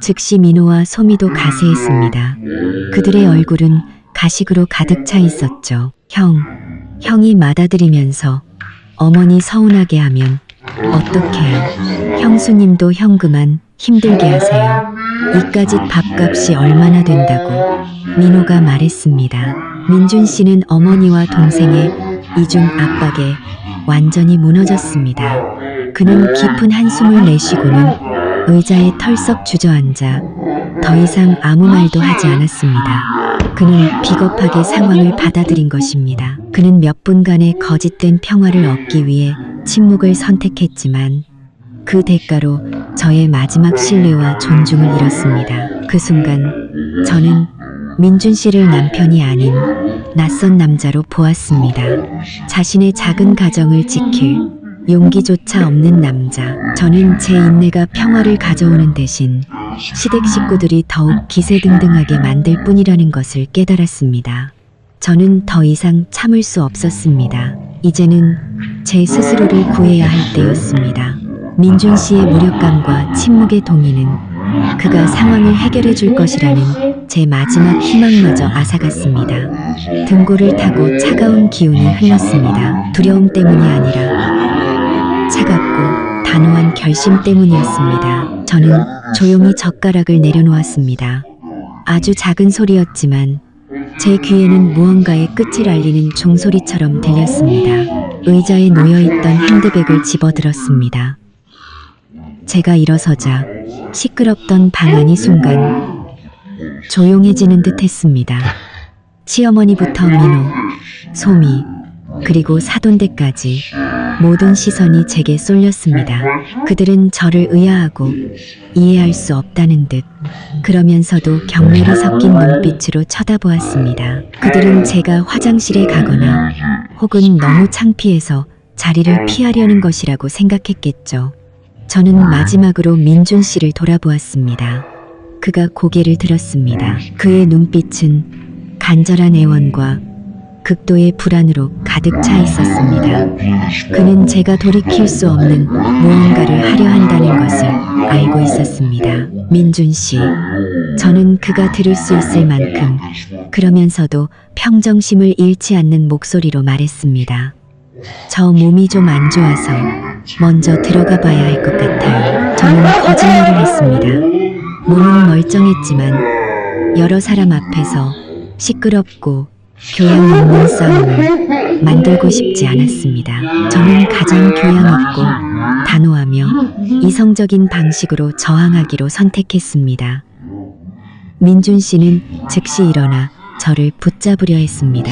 즉시 민호와 소미도 가세했습니다. 그들의 얼굴은 가식으로 가득 차 있었죠. 형이 맞아들이면서 어머니 서운하게 하면 어떡해요. 형수님도 형 그만 힘들게 하세요. 이까짓 밥값이 얼마나 된다고 민호가 말했습니다. 민준 씨는 어머니와 동생의 이중 압박에 완전히 무너졌습니다. 그는 깊은 한숨을 내쉬고는 의자에 털썩 주저앉아 더 이상 아무 말도 하지 않았습니다. 그는 비겁하게 상황을 받아들인 것입니다. 그는 몇 분간의 거짓된 평화를 얻기 위해 침묵을 선택했지만 그 대가로 저의 마지막 신뢰와 존중을 잃었습니다. 그 순간 저는 민준 씨를 남편이 아닌 낯선 남자로 보았습니다. 자신의 작은 가정을 지킬 용기조차 없는 남자. 저는 제 인내가 평화를 가져오는 대신 시댁 식구들이 더욱 기세등등하게 만들 뿐이라는 것을 깨달았습니다. 저는 더 이상 참을 수 없었습니다. 이제는 제 스스로를 구해야 할 때였습니다. 민준 씨의 무력감과 침묵의 동의는 그가 상황을 해결해 줄 것이라는 제 마지막 희망마저 앗아갔습니다. 등골을 타고 차가운 기운이 흘렀습니다. 두려움 때문이 아니라 차갑고 단호한 결심 때문이었습니다. 저는 조용히 젓가락을 내려놓았습니다. 아주 작은 소리였지만 제 귀에는 무언가의 끝을 알리는 종소리처럼 들렸습니다. 의자에 놓여있던 핸드백을 집어들었습니다. 제가 일어서자 시끄럽던 방 안이 순간 조용해지는 듯 했습니다. 시어머니부터 민호, 소미, 그리고 사돈댁까지 모든 시선이 제게 쏠렸습니다. 그들은 저를 의아하고 이해할 수 없다는 듯 그러면서도 경멸이 섞인 눈빛으로 쳐다보았습니다. 그들은 제가 화장실에 가거나 혹은 너무 창피해서 자리를 피하려는 것이라고 생각했겠죠. 저는 마지막으로 민준 씨를 돌아보았습니다. 그가 고개를 들었습니다. 그의 눈빛은 간절한 애원과 극도의 불안으로 가득 차 있었습니다. 그는 제가 돌이킬 수 없는 무언가를 하려 한다는 것을 알고 있었습니다. 민준 씨, 저는 그가 들을 수 있을 만큼 그러면서도 평정심을 잃지 않는 목소리로 말했습니다. 저 몸이 좀 안 좋아서 먼저 들어가 봐야 할 것 같아요. 저는 거짓말을 했습니다. 몸은 멀쩡했지만 여러 사람 앞에서 시끄럽고 교양 없는 싸움을 만들고 싶지 않았습니다. 저는 가장 교양 있고 단호하며 이성적인 방식으로 저항하기로 선택했습니다. 민준 씨는 즉시 일어나 저를 붙잡으려 했습니다.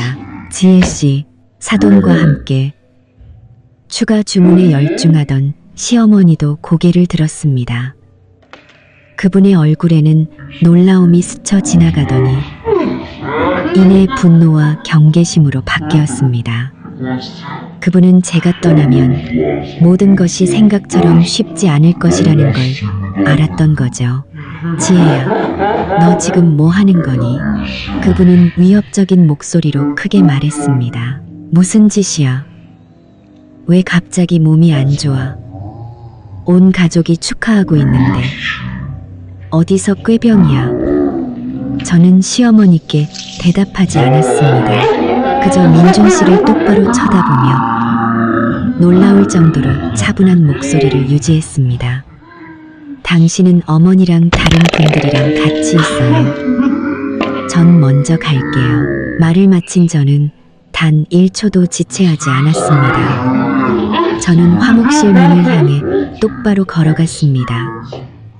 지혜 씨, 사돈과 함께 추가 주문에 열중하던 시어머니도 고개를 들었습니다. 그분의 얼굴에는 놀라움이 스쳐 지나가더니 이내 분노와 경계심으로 바뀌었습니다. 그분은 제가 떠나면 모든 것이 생각처럼 쉽지 않을 것이라는 걸 알았던 거죠. 지혜야, 너 지금 뭐 하는 거니? 그분은 위협적인 목소리로 크게 말했습니다. 무슨 짓이야? 왜 갑자기 몸이 안 좋아? 온 가족이 축하하고 있는데 어디서 꾀병이야? 저는 시어머니께 대답하지 않았습니다. 그저 민준 씨를 똑바로 쳐다보며 놀라울 정도로 차분한 목소리를 유지했습니다. 당신은 어머니랑 다른 분들이랑 같이 있어요. 전 먼저 갈게요. 말을 마친 저는 단 1초도 지체하지 않았습니다. 저는 화목실 문을 향해 똑바로 걸어갔습니다.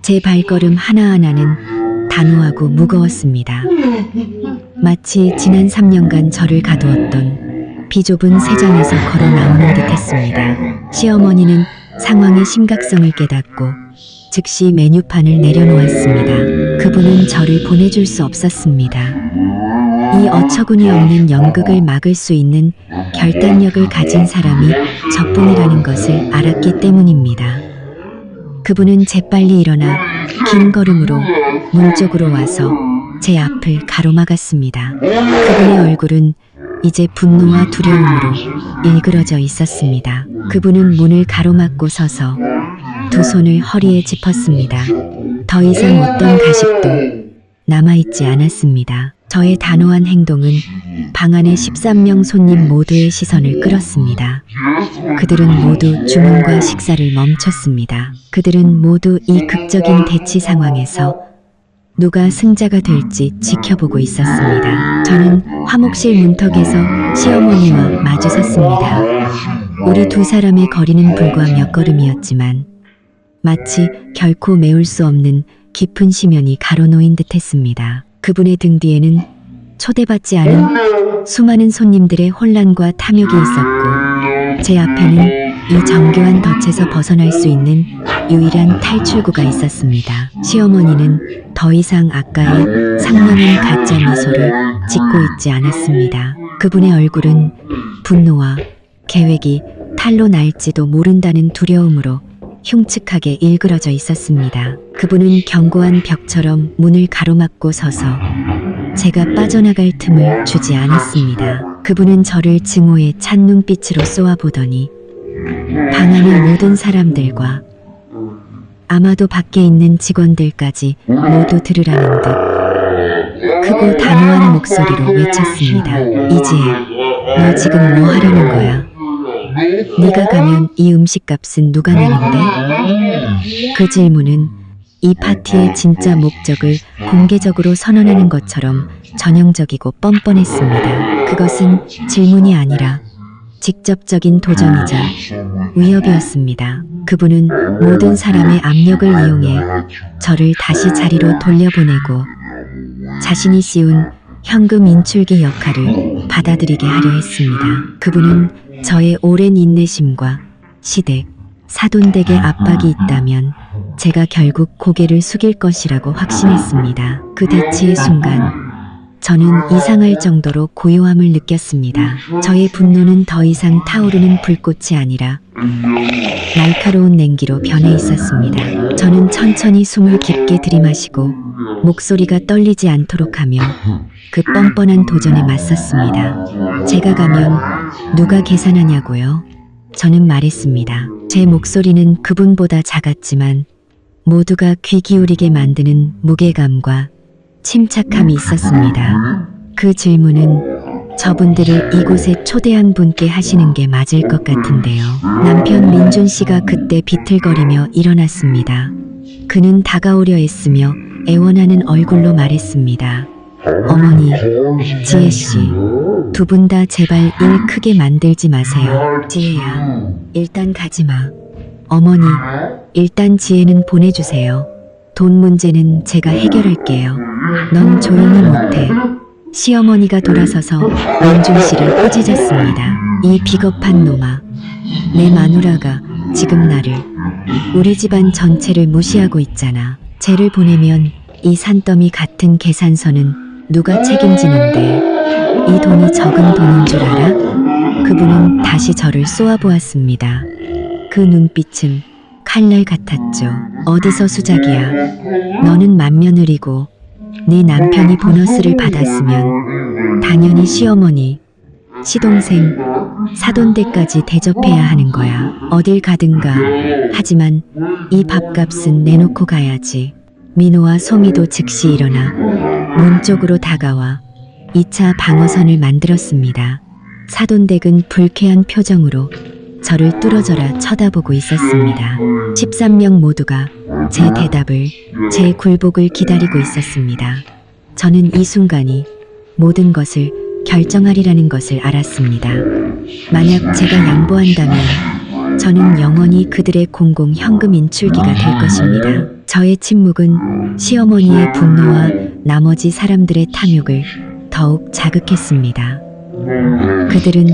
제 발걸음 하나하나는 단호하고 무거웠습니다. 마치 지난 3년간 저를 가두었던 비좁은 세장에서 걸어 나오는 듯 했습니다. 시어머니는 상황의 심각성을 깨닫고 즉시 메뉴판을 내려놓았습니다. 그분은 저를 보내줄 수 없었습니다. 이 어처구니 없는 연극을 막을 수 있는 결단력을 가진 사람이 저뿐이라는 것을 알았기 때문입니다. 그분은 재빨리 일어나 긴 걸음으로 문 쪽으로 와서 제 앞을 가로막았습니다. 그분의 얼굴은 이제 분노와 두려움으로 일그러져 있었습니다. 그분은 문을 가로막고 서서 두 손을 허리에 짚었습니다. 더 이상 어떤 가식도 남아있지 않았습니다. 저의 단호한 행동은 방 안의 13명 손님 모두의 시선을 끌었습니다. 그들은 모두 주문과 식사를 멈췄습니다. 그들은 모두 이 극적인 대치 상황에서 누가 승자가 될지 지켜보고 있었습니다. 저는 화목실 문턱에서 시어머니와 마주섰습니다. 우리 두 사람의 거리는 불과 몇 걸음이었지만 마치 결코 메울 수 없는 깊은 심연이 가로놓인 듯했습니다. 그분의 등 뒤에는 초대받지 않은 수많은 손님들의 혼란과 탐욕이 있었고 제 앞에는 이 정교한 덫에서 벗어날 수 있는 유일한 탈출구가 있었습니다. 시어머니는 더 이상 아까의 상냥한 가짜 미소를 짓고 있지 않았습니다. 그분의 얼굴은 분노와 계획이 탈로 날지도 모른다는 두려움으로 흉측하게 일그러져 있었습니다. 그분은 견고한 벽처럼 문을 가로막고 서서 제가 빠져나갈 틈을 주지 않았습니다. 그분은 저를 증오의 찬 눈빛으로 쏘아보더니 방 안의 모든 사람들과 아마도 밖에 있는 직원들까지 모두 들으라는 듯 크고 단호한 목소리로 외쳤습니다. 이지혜, 너 지금 뭐 하려는 거야? 네가 가면 이 음식값은 누가 내는데? 그 질문은 이 파티의 진짜 목적을 공개적으로 선언하는 것처럼 전형적이고 뻔뻔했습니다. 그것은 질문이 아니라 직접적인 도전이자 위협이었습니다. 그분은 모든 사람의 압력을 이용해 저를 다시 자리로 돌려보내고 자신이 씌운 현금 인출기 역할을 받아들이게 하려 했습니다. 그분은 저의 오랜 인내심과 시댁, 사돈댁의 압박이 있다면 제가 결국 고개를 숙일 것이라고 확신했습니다. 그 대치의 순간 저는 이상할 정도로 고요함을 느꼈습니다. 저의 분노는 더 이상 타오르는 불꽃이 아니라 날카로운 냉기로 변해 있었습니다. 저는 천천히 숨을 깊게 들이마시고 목소리가 떨리지 않도록 하며 그 뻔뻔한 도전에 맞섰습니다. 제가 가면 누가 계산하냐고요? 저는 말했습니다. 제 목소리는 그분보다 작았지만 모두가 귀 기울이게 만드는 무게감과 침착함이 있었습니다. 그 질문은 저분들을 이곳에 초대한 분께 하시는 게 맞을 것 같은데요. 남편 민준 씨가 그때 비틀거리며 일어났습니다. 그는 다가오려 했으며 애원하는 얼굴로 말했습니다. 어머니, 지혜 씨, 두 분 다 제발 일 크게 만들지 마세요. 지혜야, 일단 가지 마. 어머니, 일단 지혜는 보내주세요. 돈 문제는 제가 해결할게요. 넌 조용히 못해. 시어머니가 돌아서서 민준 씨를 꾸짖었습니다. 이 비겁한 놈아. 내 마누라가 지금 나를, 우리 집안 전체를 무시하고 있잖아. 쟤를 보내면 이 산더미 같은 계산서는 누가 책임지는데 이 돈이 적은 돈인 줄 알아? 그분은 다시 저를 쏘아보았습니다. 그 눈빛은 칼날 같았죠. 어디서 수작이야. 너는 맏며느리고 네 남편이 보너스를 받았으면 당연히 시어머니, 시동생, 사돈댁까지 대접해야 하는 거야. 어딜 가든가. 하지만 이 밥값은 내놓고 가야지. 민호와 소미도 즉시 일어나 문 쪽으로 다가와 2차 방어선을 만들었습니다. 사돈댁은 불쾌한 표정으로 저를 뚫어져라 쳐다보고 있었습니다. 13명 모두가 제 대답을, 제 굴복을 기다리고 있었습니다. 저는 이 순간이 모든 것을 결정하리라는 것을 알았습니다. 만약 제가 양보한다면 저는 영원히 그들의 공공 현금 인출기가 될 것입니다. 저의 침묵은 시어머니의 분노와 나머지 사람들의 탐욕을 더욱 자극했습니다. 그들은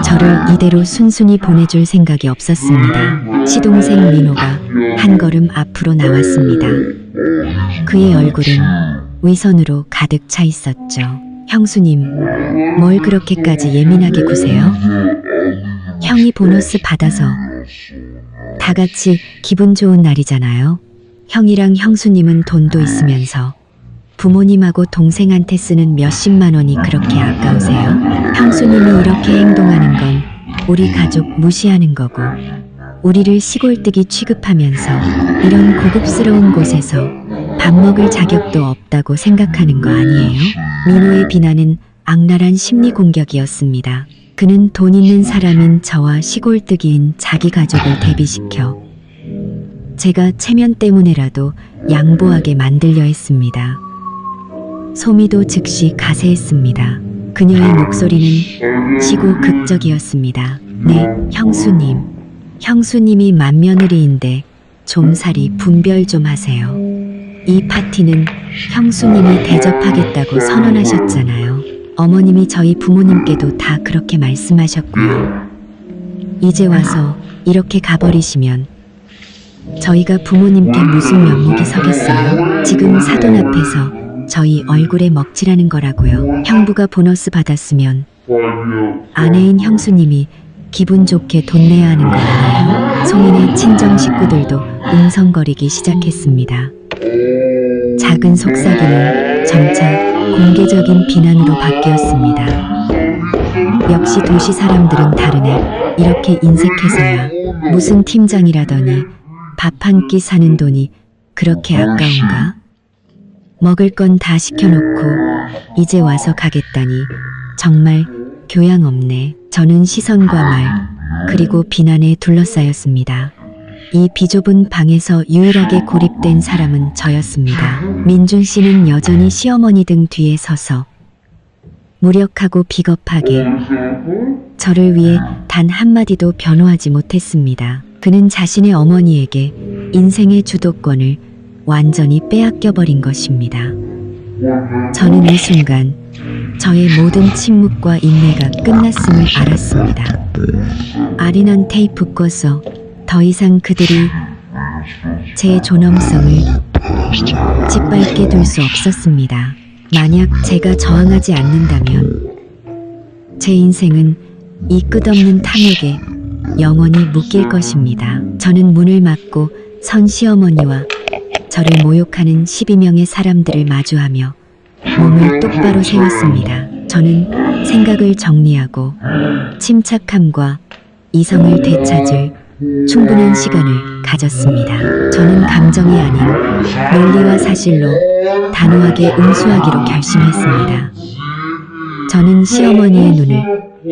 저를 이대로 순순히 보내줄 생각이 없었습니다. 시동생 민호가 한 걸음 앞으로 나왔습니다. 그의 얼굴은 위선으로 가득 차 있었죠. 형수님, 뭘 그렇게까지 예민하게 구세요? 형이 보너스 받아서 다 같이 기분 좋은 날이잖아요. 형이랑 형수님은 돈도 있으면서 부모님하고 동생한테 쓰는 몇십만 원이 그렇게 아까우세요? 형수님이 이렇게 행동하는 건 우리 가족 무시하는 거고, 우리를 시골뜨기 취급하면서 이런 고급스러운 곳에서 밥 먹을 자격도 없다고 생각하는 거 아니에요? 민호의 비난은 악랄한 심리 공격이었습니다. 그는 돈 있는 사람인 저와 시골뜨기인 자기 가족을 대비시켜 제가 체면 때문에라도 양보하게 만들려 했습니다. 소미도 즉시 가세했습니다. 그녀의 목소리는 시고 극적이었습니다. 네, 형수님. 형수님이 맏며느리인데 좀살이 분별 좀 하세요. 이 파티는 형수님이 대접하겠다고 선언하셨잖아요. 어머님이 저희 부모님께도 다 그렇게 말씀하셨고요. 이제 와서 이렇게 가버리시면 저희가 부모님께 무슨 면목이 서겠어요? 지금 사돈 앞에서 저희 얼굴에 먹칠하는 거라고요. 형부가 보너스 받았으면 아내인 형수님이 기분 좋게 돈 내야 하는 거 아니에요? 소민의 친정 식구들도 웅성거리기 시작했습니다. 작은 속삭임은 점차 공개적인 비난으로 바뀌었습니다. 역시 도시 사람들은 다르네. 이렇게 인색해서야 무슨 팀장이라더니 밥 한 끼 사는 돈이 그렇게 아까운가? 먹을 건 다 시켜놓고 이제 와서 가겠다니 정말 교양 없네. 저는 시선과 말 그리고 비난에 둘러싸였습니다. 이 비좁은 방에서 유일하게 고립된 사람은 저였습니다. 민준 씨는 여전히 시어머니 등 뒤에 서서 무력하고 비겁하게 저를 위해 단 한마디도 변호하지 못했습니다. 그는 자신의 어머니에게 인생의 주도권을 완전히 빼앗겨버린 것입니다. 저는 이 순간 저의 모든 침묵과 인내가 끝났음을 알았습니다. 아린한 테이프 꺼서 더 이상 그들이 제 존엄성을 짓밟게 둘 수 없었습니다. 만약 제가 저항하지 않는다면 제 인생은 이 끝없는 탐욕에 영원히 묶일 것입니다. 저는 문을 막고 선 시어머니와 저를 모욕하는 12명의 사람들을 마주하며 몸을 똑바로 세웠습니다. 저는 생각을 정리하고 침착함과 이성을 되찾을 충분한 시간을 가졌습니다. 저는 감정이 아닌 논리와 사실로 단호하게 응수하기로 결심했습니다. 저는 시어머니의 눈을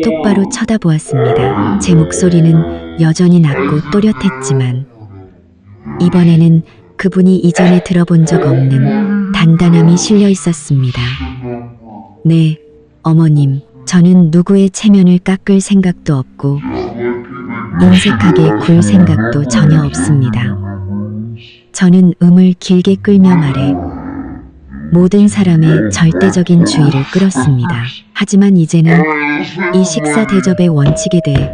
똑바로 쳐다보았습니다. 제 목소리는 여전히 낮고 또렷했지만 이번에는 그분이 이전에 들어본 적 없는 단단함이 실려 있었습니다. 네, 어머님. 저는 누구의 체면을 깎을 생각도 없고 인색하게 굴 생각도 전혀 없습니다. 저는 음을 길게 끌며 말해 모든 사람의 절대적인 주의를 끌었습니다. 하지만 이제는 이 식사 대접의 원칙에 대해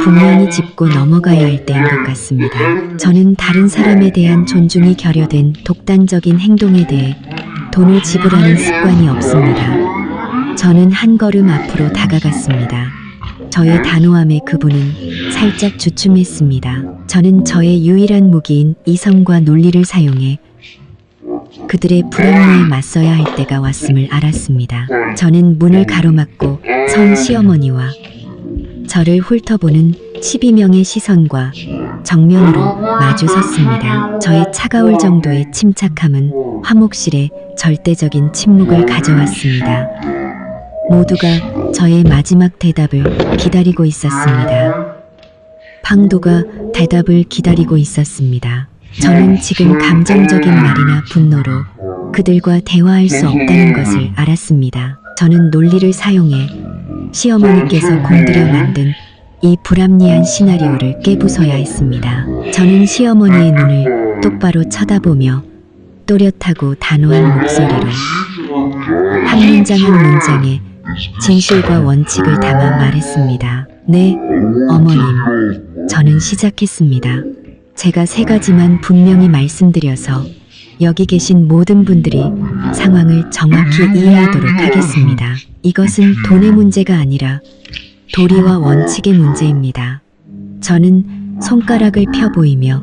분명히 짚고 넘어가야 할 때인 것 같습니다. 저는 다른 사람에 대한 존중이 결여된 독단적인 행동에 대해 돈을 지불하는 습관이 없습니다. 저는 한 걸음 앞으로 다가갔습니다. 저의 단호함에 그분은 살짝 주춤했습니다. 저는 저의 유일한 무기인 이성과 논리를 사용해 그들의 불합리에 맞서야 할 때가 왔음을 알았습니다. 저는 문을 가로막고 선 시어머니와 저를 훑어보는 12명의 시선과 정면으로 마주 섰습니다. 저의 차가울 정도의 침착함은 화목실에 절대적인 침묵을 가져왔습니다. 모두가 저의 마지막 대답을 기다리고 있었습니다. 팡도가 대답을 기다리고 있었습니다. 저는 지금 감정적인 말이나 분노로 그들과 대화할 수 없다는 것을 알았습니다. 저는 논리를 사용해 시어머니께서 공들여 만든 이 불합리한 시나리오를 깨부숴야 했습니다. 저는 시어머니의 눈을 똑바로 쳐다보며 또렷하고 단호한 목소리로 한 문장 한 문장에 진실과 원칙을 담아 말했습니다. 네, 어머님. 저는 시작했습니다. 제가 3가지만 분명히 말씀드려서 여기 계신 모든 분들이 상황을 정확히 이해하도록 하겠습니다. 이것은 돈의 문제가 아니라 도리와 원칙의 문제입니다. 저는 손가락을 펴 보이며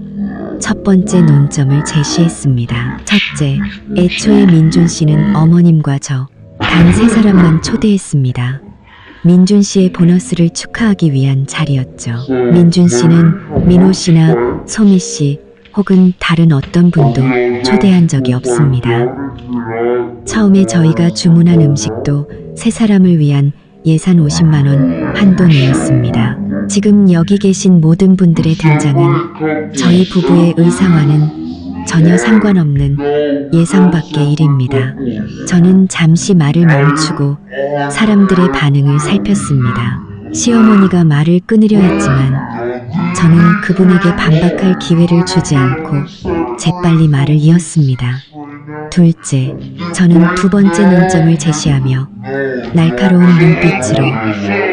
첫 번째 논점을 제시했습니다. 첫째, 애초에 민준 씨는 어머님과 저 단 세 사람만 초대했습니다. 민준 씨의 보너스를 축하하기 위한 자리였죠. 민준 씨는 민호 씨나 소미 씨 혹은 다른 어떤 분도 초대한 적이 없습니다. 처음에 저희가 주문한 음식도 세 사람을 위한 예산 50만 원 한돈이었습니다. 지금 여기 계신 모든 분들의 등장은 저희 부부의 의상과는 전혀 상관없는 예상 밖의 일입니다. 저는 잠시 말을 멈추고 사람들의 반응을 살폈습니다. 시어머니가 말을 끊으려 했지만 저는 그분에게 반박할 기회를 주지 않고 재빨리 말을 이었습니다. 둘째, 저는 두 번째 논점을 제시하며 날카로운 눈빛으로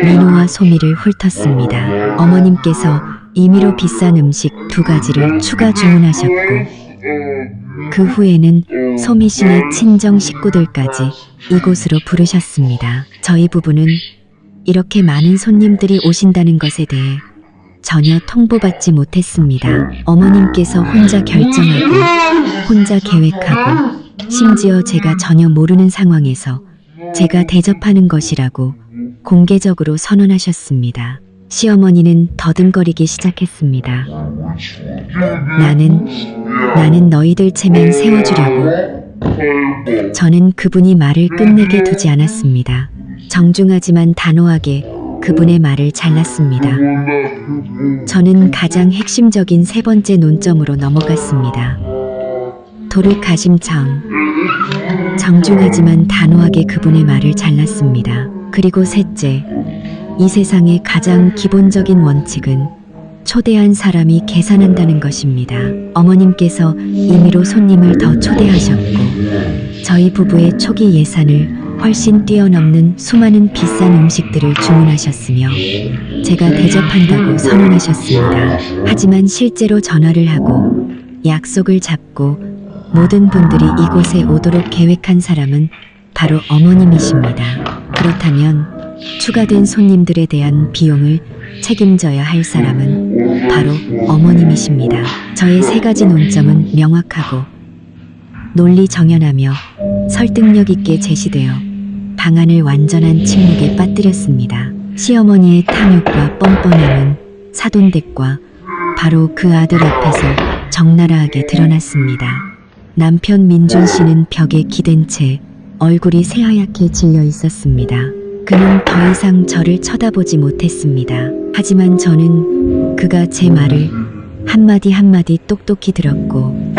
민호와 소미를 훑었습니다. 어머님께서 임의로 비싼 음식 2가지를 추가 주문하셨고 그 후에는 소미 씨네 친정 식구들까지 이곳으로 부르셨습니다. 저희 부부는 이렇게 많은 손님들이 오신다는 것에 대해 전혀 통보받지 못했습니다. 어머님께서 혼자 결정하고 혼자 계획하고 심지어 제가 전혀 모르는 상황에서 제가 대접하는 것이라고 공개적으로 선언하셨습니다. 시어머니는 더듬거리기 시작했습니다. 나는 너희들 체면 세워주려고. 저는 그분이 말을 끝내게 두지 않았습니다. 정중하지만 단호하게 그분의 말을 잘랐습니다. 저는 가장 핵심적인 세 번째 논점으로 넘어갔습니다. 도르가심청. 정중하지만 단호하게 그분의 말을 잘랐습니다. 그리고 셋째, 이 세상의 가장 기본적인 원칙은 초대한 사람이 계산한다는 것입니다. 어머님께서 임의로 손님을 더 초대하셨고 저희 부부의 초기 예산을 훨씬 뛰어넘는 수많은 비싼 음식들을 주문하셨으며 제가 대접한다고 선언하셨습니다. 하지만 실제로 전화를 하고 약속을 잡고 모든 분들이 이곳에 오도록 계획한 사람은 바로 어머님이십니다. 그렇다면 추가된 손님들에 대한 비용을 책임져야 할 사람은 바로 어머님이십니다. 저의 3가지 논점은 명확하고 논리 정연하며 설득력 있게 제시되어 방안을 완전한 침묵에 빠뜨렸습니다. 시어머니의 탐욕과 뻔뻔함은 사돈댁과 바로 그 아들 앞에서 적나라하게 드러났습니다. 남편 민준 씨는 벽에 기댄 채 얼굴이 새하얗게 질려 있었습니다. 그는 더 이상 저를 쳐다보지 못했습니다. 하지만 저는 그가 제 말을 한마디 한마디 똑똑히 들었고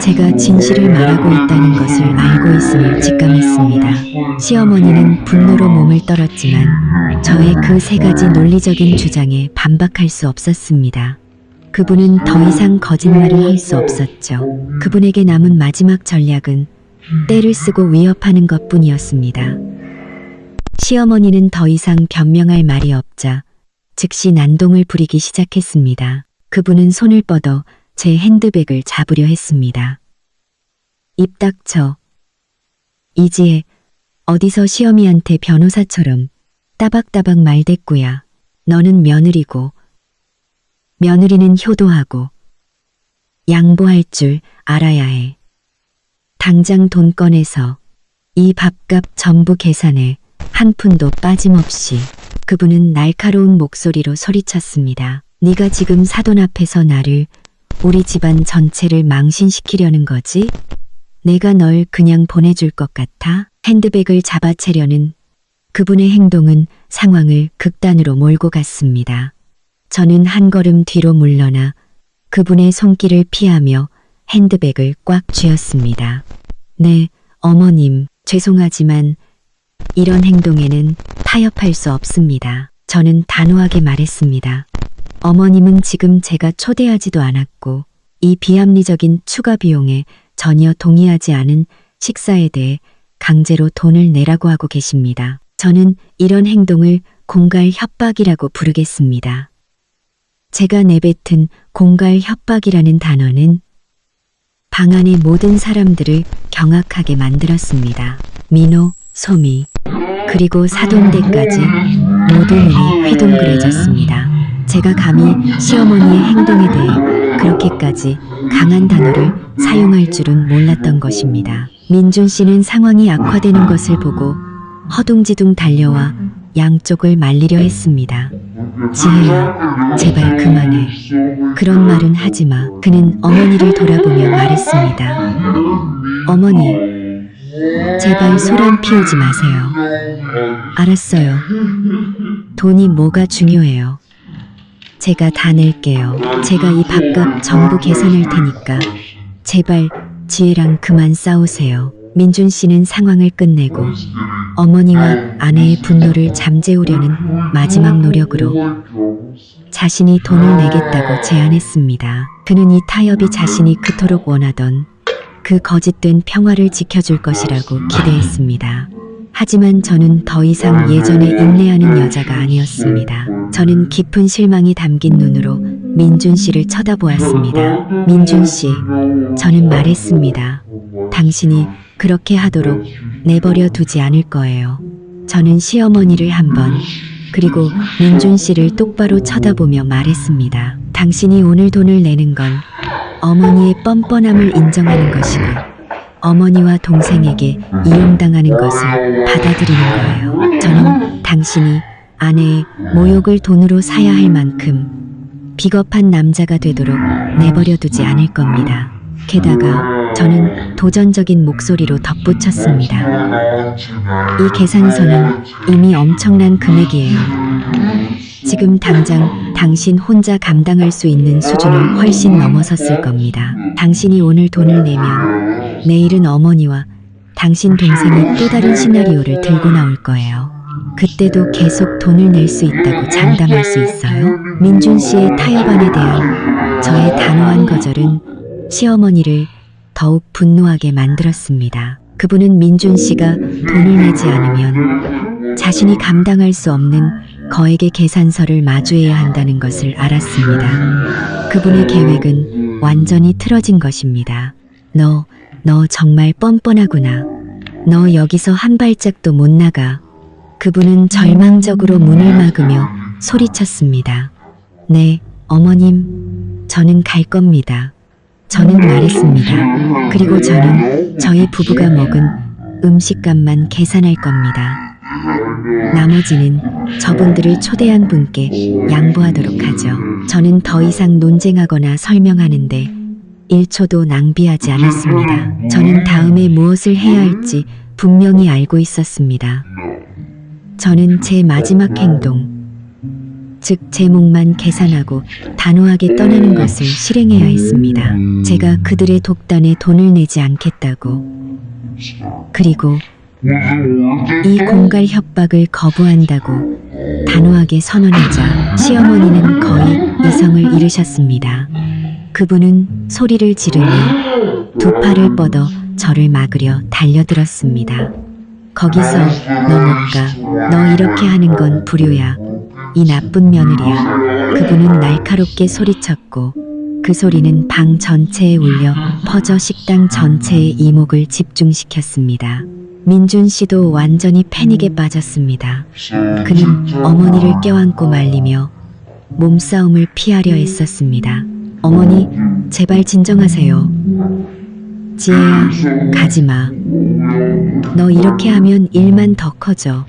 제가 진실을 말하고 있다는 것을 알고 있음을 직감했습니다. 시어머니는 분노로 몸을 떨었지만 저의 그 3가지 논리적인 주장에 반박할 수 없었습니다. 그분은 더 이상 거짓말을 할 수 없었죠. 그분에게 남은 마지막 전략은 때를 쓰고 위협하는 것뿐이었습니다. 시어머니는 더 이상 변명할 말이 없자 즉시 난동을 부리기 시작했습니다. 그분은 손을 뻗어 제 핸드백을 잡으려 했습니다. 입 닥쳐. 이지혜, 어디서 시어미한테 변호사처럼 따박따박 말댔구야. 너는 며느리고 며느리는 효도하고 양보할 줄 알아야 해. 당장 돈 꺼내서 이 밥값 전부 계산해. 한 푼도 빠짐없이. 그분은 날카로운 목소리로 소리쳤습니다. 네가 지금 사돈 앞에서 나를, 우리 집안 전체를 망신시키려는 거지? 내가 널 그냥 보내줄 것 같아? 핸드백을 잡아채려는 그분의 행동은 상황을 극단으로 몰고 갔습니다. 저는 한 걸음 뒤로 물러나 그분의 손길을 피하며 핸드백을 꽉 쥐었습니다. 네, 어머님, 죄송하지만 이런 행동에는 타협할 수 없습니다. 저는 단호하게 말했습니다. 어머님은 지금 제가 초대하지도 않았고 이 비합리적인 추가 비용에 전혀 동의하지 않은 식사에 대해 강제로 돈을 내라고 하고 계십니다. 저는 이런 행동을 공갈 협박이라고 부르겠습니다. 제가 내뱉은 공갈 협박이라는 단어는 방 안의 모든 사람들을 경악하게 만들었습니다. 민호, 소미, 그리고 사돈댁까지 모두 눈이 휘둥그레졌습니다. 제가 감히 시어머니의 행동에 대해 그렇게까지 강한 단어를 사용할 줄은 몰랐던 것입니다. 민준 씨는 상황이 악화되는 것을 보고 허둥지둥 달려와 양쪽을 말리려 했습니다. 지혜야, 제발 그만해. 그런 말은 하지 마. 그는 어머니를 돌아보며 말했습니다. 어머니, 제발 소란 피우지 마세요. 알았어요. 돈이 뭐가 중요해요. 제가 다 낼게요. 제가 이 밥값 전부 계산할 테니까 제발 지혜랑 그만 싸우세요. 민준 씨는 상황을 끝내고 어머니와 아내의 분노를 잠재우려는 마지막 노력으로 자신이 돈을 내겠다고 제안했습니다. 그는 이 타협이 자신이 그토록 원하던 그 거짓된 평화를 지켜줄 것이라고 기대했습니다. 하지만 저는 더 이상 예전에 인내하는 여자가 아니었습니다. 저는 깊은 실망이 담긴 눈으로 민준 씨를 쳐다보았습니다. 민준 씨, 저는 말했습니다. 당신이 그렇게 하도록 내버려 두지 않을 거예요. 저는 시어머니를 한 번, 그리고 민준 씨를 똑바로 쳐다보며 말했습니다. 당신이 오늘 돈을 내는 건 어머니의 뻔뻔함을 인정하는 것이고 어머니와 동생에게 이용당하는 것을 받아들이는 거예요. 저는 당신이 아내의 모욕을 돈으로 사야 할 만큼 비겁한 남자가 되도록 내버려 두지 않을 겁니다. 게다가 저는 도전적인 목소리로 덧붙였습니다. 이 계산서는 이미 엄청난 금액이에요. 지금 당장 당신 혼자 감당할 수 있는 수준을 훨씬 넘어섰을 겁니다. 당신이 오늘 돈을 내면 내일은 어머니와 당신 동생이 또 다른 시나리오를 들고 나올 거예요. 그때도 계속 돈을 낼 수 있다고 장담할 수 있어요? 민준 씨의 타협안에 대한 저의 단호한 거절은 시어머니를 더욱 분노하게 만들었습니다. 그분은 민준 씨가 돈을 내지 않으면 자신이 감당할 수 없는 거액의 계산서를 마주해야 한다는 것을 알았습니다. 그분의 계획은 완전히 틀어진 것입니다. 너 정말 뻔뻔하구나. 너 여기서 한 발짝도 못 나가. 그분은 절망적으로 문을 막으며 소리쳤습니다. 네, 어머님, 저는 갈 겁니다. 저는 말했습니다. 그리고 저는 저희 부부가 먹은 음식값만 계산할 겁니다. 나머지는 저분들을 초대한 분께 양보하도록 하죠. 저는 더 이상 논쟁하거나 설명하는데 1초도 낭비하지 않았습니다. 저는 다음에 무엇을 해야 할지 분명히 알고 있었습니다. 저는 제 마지막 행동, 즉 제 몫만 계산하고 단호하게 떠나는 것을 실행해야 했습니다. 제가 그들의 독단에 돈을 내지 않겠다고, 그리고 이 공갈 협박을 거부한다고 단호하게 선언하자 시어머니는 거의 이성을 잃으셨습니다. 그분은 소리를 지르며 두 팔을 뻗어 저를 막으려 달려들었습니다. 거기서 너 못 가. 너 이렇게 하는 건 불효야. 이 나쁜 며느리야. 그분은 날카롭게 소리쳤고 그 소리는 방 전체에 울려 퍼져 식당 전체의 이목을 집중시켰습니다. 민준 씨도 완전히 패닉에 빠졌습니다. 그는 어머니를 껴안고 말리며 몸싸움을 피하려 애썼습니다. 어머니, 제발 진정하세요. 지혜야, 가지마. 너 이렇게 하면 일만 더 커져.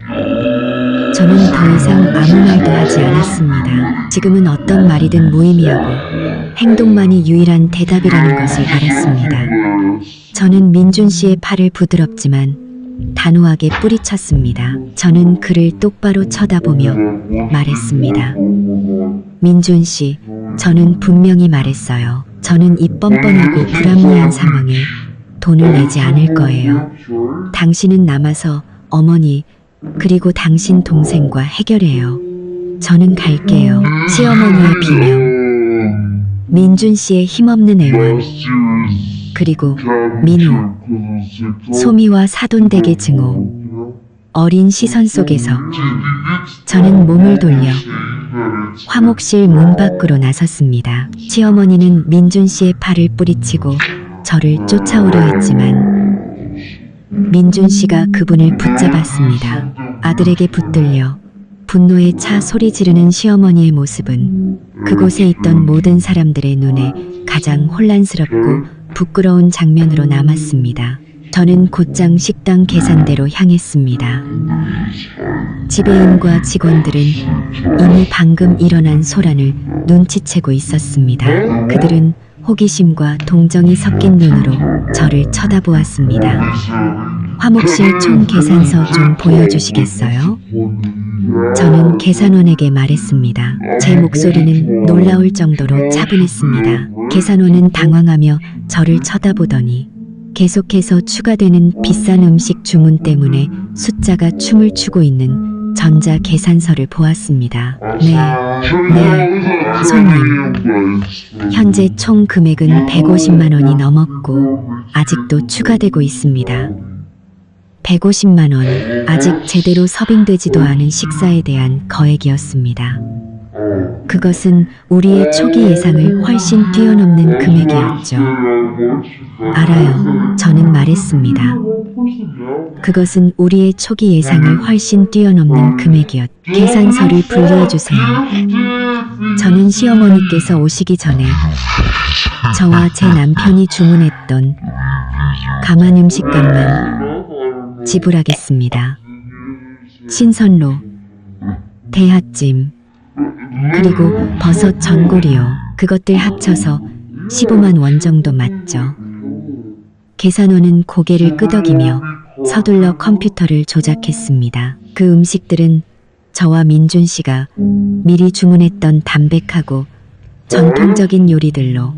저는 더 이상 아무 말도 하지 않았습니다. 지금은 어떤 말이든 무의미하고 행동만이 유일한 대답이라는 것을 알았습니다. 저는 민준 씨의 팔을 부드럽지만 단호하게 뿌리쳤습니다. 저는 그를 똑바로 쳐다보며 말했습니다. 민준 씨, 저는 분명히 말했어요. 저는 이 뻔뻔하고 불합리한 상황에 돈을 내지 않을 거예요. 당신은 남아서 어머니 그리고 당신 동생과 해결해요. 저는 갈게요. 시어머니의 비명, 민준 씨의 힘없는 애원, 그리고 민호, 소미와 사돈댁의 증오, 어린 시선 속에서 저는 몸을 돌려 화목실 문 밖으로 나섰습니다. 시어머니는 민준 씨의 팔을 뿌리치고 저를 쫓아오려 했지만 민준 씨가 그분을 붙잡았습니다. 아들에게 붙들려 분노에 차 소리 지르는 시어머니의 모습은 그곳에 있던 모든 사람들의 눈에 가장 혼란스럽고 부끄러운 장면으로 남았습니다. 저는 곧장 식당 계산대로 향했습니다. 지배인과 직원들은 이미 방금 일어난 소란을 눈치채고 있었습니다. 그들은 호기심과 동정이 섞인 눈으로 저를 쳐다보았습니다. 화목실 총 계산서 좀 보여주시겠어요? 저는 계산원에게 말했습니다. 제 목소리는 놀라울 정도로 차분했습니다. 계산원은 당황하며 저를 쳐다보더니 계속해서 추가되는 비싼 음식 주문 때문에 숫자가 춤을 추고 있는 전자 계산서를 보았습니다. 네, 손님. 현재 총 금액은 150만 원이 넘었고 아직도 추가되고 있습니다. 150만 원, 아직 제대로 서빙되지도 않은 식사에 대한 거액이었습니다. 그것은 우리의 초기 예상을 훨씬 뛰어넘는 금액이었죠. 알아요. 저는 말했습니다. 그것은 우리의 초기 예상을 훨씬 뛰어넘는 금액이었죠. 계산서를 분리해주세요. 저는 시어머니께서 오시기 전에 저와 제 남편이 주문했던 가만 음식값만 지불하겠습니다. 신선로, 대하찜, 그리고 버섯 전골이요. 그것들 합쳐서 15만 원 정도 맞죠. 계산원은 고개를 끄덕이며 서둘러 컴퓨터를 조작했습니다. 그 음식들은 저와 민준 씨가 미리 주문했던 담백하고 전통적인 요리들로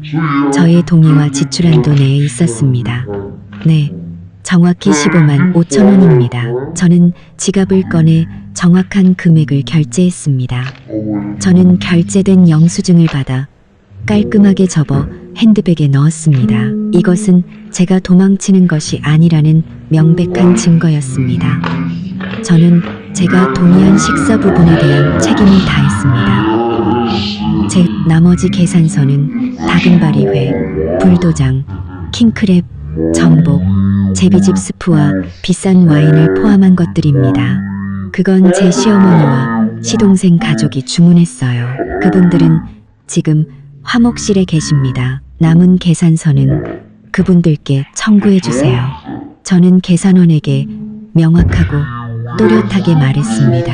저의 동의와 지출한 돈 내에 있었습니다. 네, 정확히 15만 5천 원입니다. 저는 지갑을 꺼내 정확한 금액을 결제했습니다. 저는 결제된 영수증을 받아 깔끔하게 접어 핸드백에 넣었습니다. 이것은 제가 도망치는 것이 아니라는 명백한 증거였습니다. 저는 제가 동의한 식사 부분에 대한 책임을 다했습니다. 제 나머지 계산서는 다금바리회, 불도장, 킹크랩, 전복, 제비집 스프와 비싼 와인을 포함한 것들입니다. 그건 제 시어머니와 시동생 가족이 주문했어요. 그분들은 지금 화목실에 계십니다. 남은 계산서는 그분들께 청구해 주세요. 저는 계산원에게 명확하고 또렷하게 말했습니다.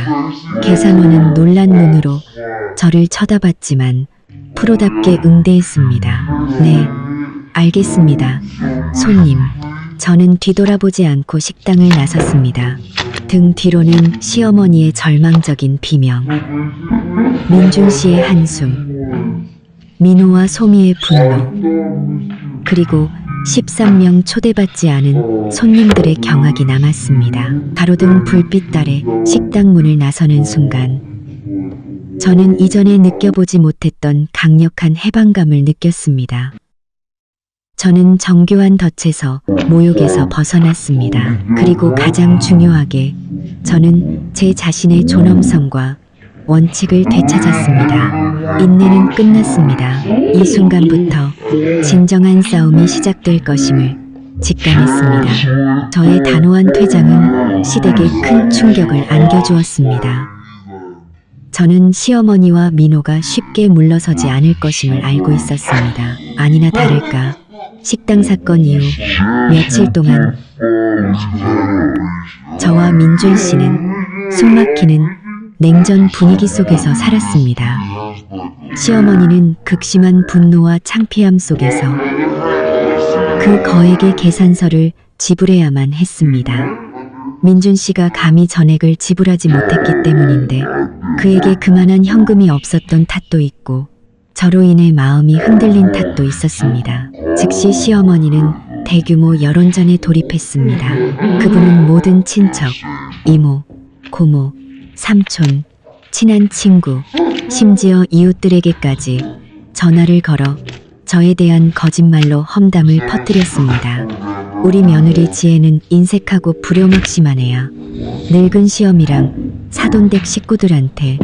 계산원은 놀란 눈으로 저를 쳐다봤지만 프로답게 응대했습니다. 네, 알겠습니다. 손님. 저는 뒤돌아보지 않고 식당을 나섰습니다. 등 뒤로는 시어머니의 절망적인 비명, 민준 씨의 한숨, 민호와 소미의 분노, 그리고 13명 초대받지 않은 손님들의 경악이 남았습니다. 가로등 불빛 아래 식당 문을 나서는 순간 저는 이전에 느껴보지 못했던 강력한 해방감을 느꼈습니다. 저는 정교한 덫에서 모욕에서 벗어났습니다. 그리고 가장 중요하게 저는 제 자신의 존엄성과 원칙을 되찾았습니다. 인내는 끝났습니다. 이 순간부터 진정한 싸움이 시작될 것임을 직감했습니다. 저의 단호한 퇴장은 시댁에 큰 충격을 안겨주었습니다. 저는 시어머니와 민호가 쉽게 물러서지 않을 것임을 알고 있었습니다. 아니나 다를까 식당 사건 이후 며칠 동안 저와 민준 씨는 숨막히는 냉전 분위기 속에서 살았습니다. 시어머니는 극심한 분노와 창피함 속에서 그 거액의 계산서를 지불해야만 했습니다. 민준 씨가 감히 전액을 지불하지 못했기 때문인데 그에게 그만한 현금이 없었던 탓도 있고 저로 인해 마음이 흔들린 탓도 있었습니다. 즉시 시어머니는 대규모 여론전에 돌입했습니다. 그분은 모든 친척, 이모, 고모, 삼촌, 친한 친구, 심지어 이웃들에게까지 전화를 걸어 저에 대한 거짓말로 험담을 퍼뜨렸습니다. 우리 며느리 지혜는 인색하고 불효막심한 애야. 늙은 시어미랑 사돈댁 식구들한테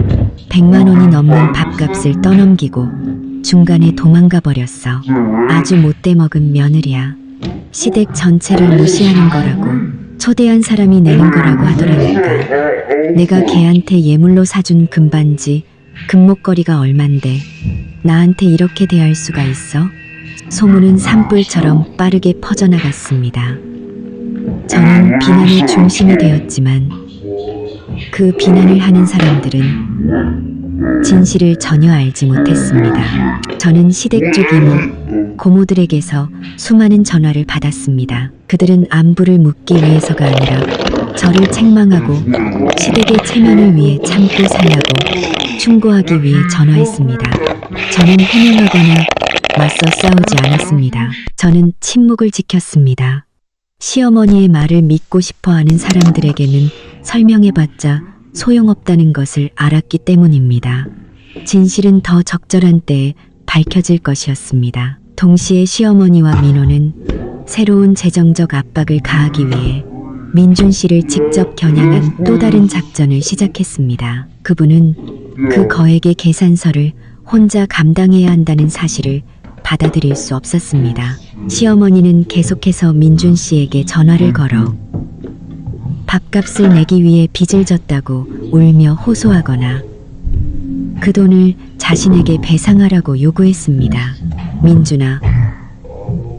100만 원이 넘는 밥값을 떠넘기고 중간에 도망가 버렸어. 아주 못돼 먹은 며느리야. 시댁 전체를 무시하는 거라고 초대한 사람이 내는 거라고 하더라니까. 내가 걔한테 예물로 사준 금반지, 금목걸이가 얼만데 나한테 이렇게 대할 수가 있어? 소문은 산불처럼 빠르게 퍼져나갔습니다. 저는 비난의 중심이 되었지만 그 비난을 하는 사람들은 진실을 전혀 알지 못했습니다. 저는 시댁 쪽 이모, 고모들에게서 수많은 전화를 받았습니다. 그들은 안부를 묻기 위해서가 아니라 저를 책망하고 시댁의 체면을 위해 참고 살라고 충고하기 위해 전화했습니다. 저는 해명하거나 맞서 싸우지 않았습니다. 저는 침묵을 지켰습니다. 시어머니의 말을 믿고 싶어하는 사람들에게는 설명해봤자 소용없다는 것을 알았기 때문입니다. 진실은 더 적절한 때에 밝혀질 것이었습니다. 동시에 시어머니와 민호는 새로운 재정적 압박을 가하기 위해 민준 씨를 직접 겨냥한 또 다른 작전을 시작했습니다. 그분은 그 거액의 계산서를 혼자 감당해야 한다는 사실을 받아들일 수 없었습니다. 시어머니는 계속해서 민준 씨에게 전화를 걸어 밥값을 내기 위해 빚을 졌다고 울며 호소하거나 그 돈을 자신에게 배상하라고 요구했습니다. 민준아,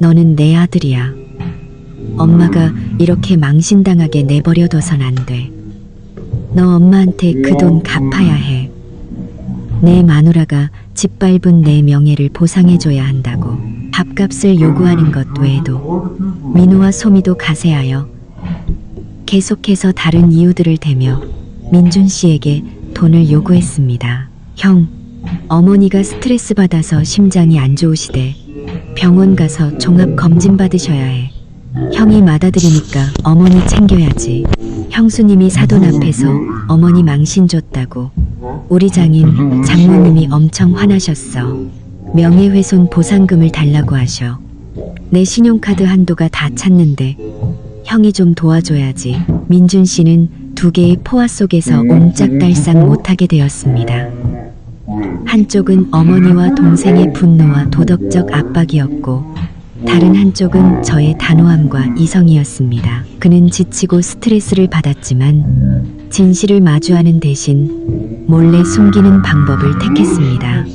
너는 내 아들이야. 엄마가 이렇게 망신당하게 내버려둬선 안 돼. 너 엄마한테 그 돈 갚아야 해. 내 마누라가 짓밟은 내 명예를 보상해줘야 한다고. 밥값을 요구하는 것 외에도 민호와 소미도 가세하여 계속해서 다른 이유들을 대며 민준 씨에게 돈을 요구했습니다. 형, 어머니가 스트레스 받아서 심장이 안 좋으시대. 병원 가서 종합 검진 받으셔야 해. 형이 맞아들이니까 어머니 챙겨야지. 형수님이 사돈 앞에서 어머니 망신 줬다고 우리 장인, 장모님이 엄청 화나셨어. 명예훼손 보상금을 달라고 하셔. 내 신용카드 한도가 다 찼는데 형이 좀 도와줘야지. 민준 씨는 두 개의 포화 속에서 옴짝달싹 못하게 되었습니다. 한쪽은 어머니와 동생의 분노와 도덕적 압박이었고 다른 한쪽은 저의 단호함과 이성이었습니다. 그는 지치고 스트레스를 받았지만 진실을 마주하는 대신 몰래 숨기는 방법을 택했습니다.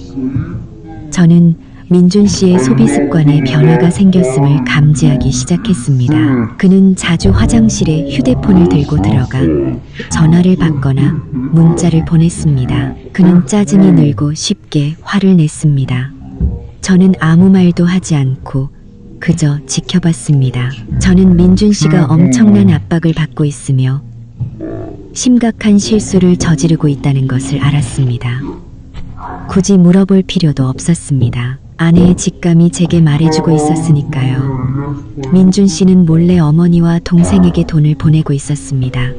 저는 민준 씨의 소비 습관에 변화가 생겼음을 감지하기 시작했습니다. 그는 자주 화장실에 휴대폰을 들고 들어가 전화를 받거나 문자를 보냈습니다. 그는 짜증이 늘고 쉽게 화를 냈습니다. 저는 아무 말도 하지 않고 그저 지켜봤습니다. 저는 민준 씨가 엄청난 압박을 받고 있으며 심각한 실수를 저지르고 있다는 것을 알았습니다. 굳이 물어볼 필요도 없었습니다. 아내의 직감이 제게 말해주고 있었으니까요. 민준 씨는 몰래 어머니와 동생에게 돈을 보내고 있었습니다.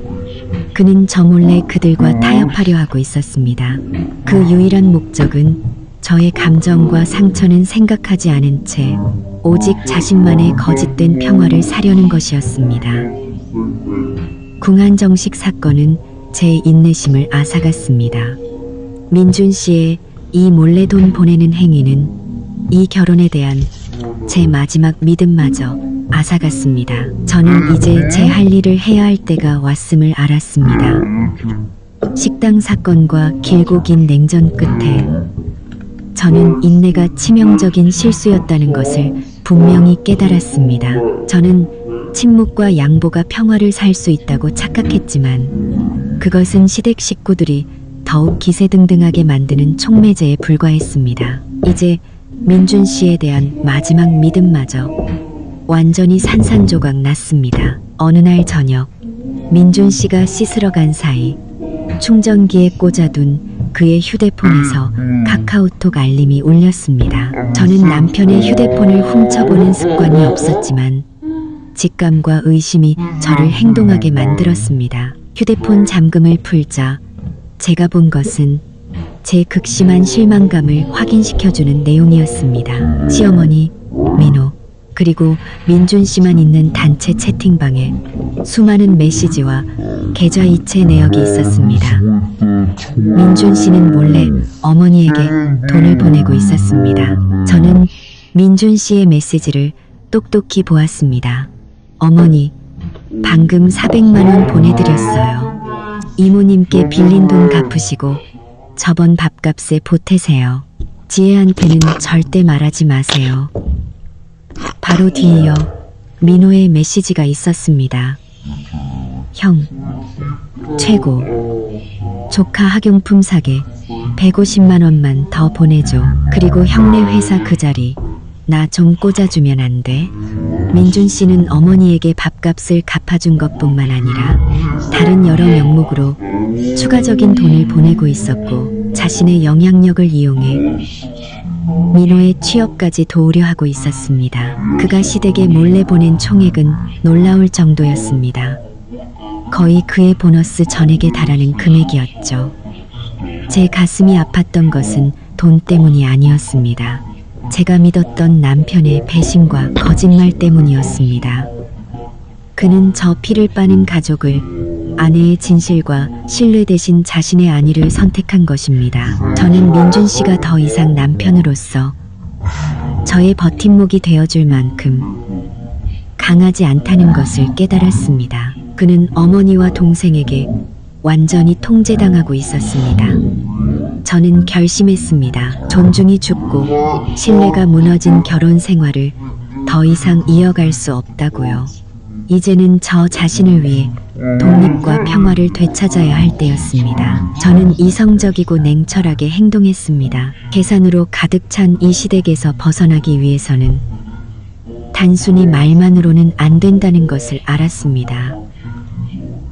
그는 저 몰래 그들과 타협하려 하고 있었습니다. 그 유일한 목적은 저의 감정과 상처는 생각하지 않은 채 오직 자신만의 거짓된 평화를 사려는 것이었습니다. 궁한정식 사건은 제 인내심을 앗아갔습니다. 민준 씨의 이 몰래 돈 보내는 행위는 이 결혼에 대한 제 마지막 믿음마저 앗아갔습니다. 저는 이제 제 할 일을 해야 할 때가 왔음을 알았습니다. 식당 사건과 길고 긴 냉전 끝에 저는 인내가 치명적인 실수였다는 것을 분명히 깨달았습니다. 저는 침묵과 양보가 평화를 살 수 있다고 착각했지만 그것은 시댁 식구들이 더욱 기세등등하게 만드는 촉매제에 불과했습니다. 이제 민준 씨에 대한 마지막 믿음마저 완전히 산산조각 났습니다. 어느 날 저녁 민준 씨가 씻으러 간 사이 충전기에 꽂아둔 그의 휴대폰에서 카카오톡 알림이 울렸습니다. 저는 남편의 휴대폰을 훔쳐보는 습관이 없었지만 직감과 의심이 저를 행동하게 만들었습니다. 휴대폰 잠금을 풀자 제가 본 것은 제 극심한 실망감을 확인시켜주는 내용이었습니다. 시어머니, 민호, 그리고 민준 씨만 있는 단체 채팅방에 수많은 메시지와 계좌 이체 내역이 있었습니다. 민준 씨는 몰래 어머니에게 돈을 보내고 있었습니다. 저는 민준 씨의 메시지를 똑똑히 보았습니다. 어머니, 방금 400만 원 보내드렸어요. 이모님께 빌린 돈 갚으시고 저번 밥값에 보태세요. 지혜한테는 절대 말하지 마세요. 바로 뒤이어 민호의 메시지가 있었습니다. 형, 최고. 조카 학용품 사게 150만 원만 더 보내줘. 그리고 형네 회사 그 자리 나 좀 꽂아주면 안 돼? 민준 씨는 어머니에게 밥값을 갚아준 것뿐만 아니라 다른 여러 명목으로 추가적인 돈을 보내고 있었고 자신의 영향력을 이용해 민호의 취업까지 도우려 하고 있었습니다. 그가 시댁에 몰래 보낸 총액은 놀라울 정도였습니다. 거의 그의 보너스 전액에 달하는 금액이었죠. 제 가슴이 아팠던 것은 돈 때문이 아니었습니다. 제가 믿었던 남편의 배신과 거짓말 때문이었습니다. 그는 저 피를 빠는 가족을 아내의 진실과 신뢰 대신 자신의 안위를 선택한 것입니다. 저는 민준 씨가 더 이상 남편으로서 저의 버팀목이 되어줄 만큼 강하지 않다는 것을 깨달았습니다. 그는 어머니와 동생에게 완전히 통제당하고 있었습니다. 저는 결심했습니다. 존중이 죽고 신뢰가 무너진 결혼 생활을 더 이상 이어갈 수 없다고요. 이제는 저 자신을 위해 독립과 평화를 되찾아야 할 때였습니다. 저는 이성적이고 냉철하게 행동했습니다. 계산으로 가득 찬 이 시댁에서 벗어나기 위해서는 단순히 말만으로는 안 된다는 것을 알았습니다.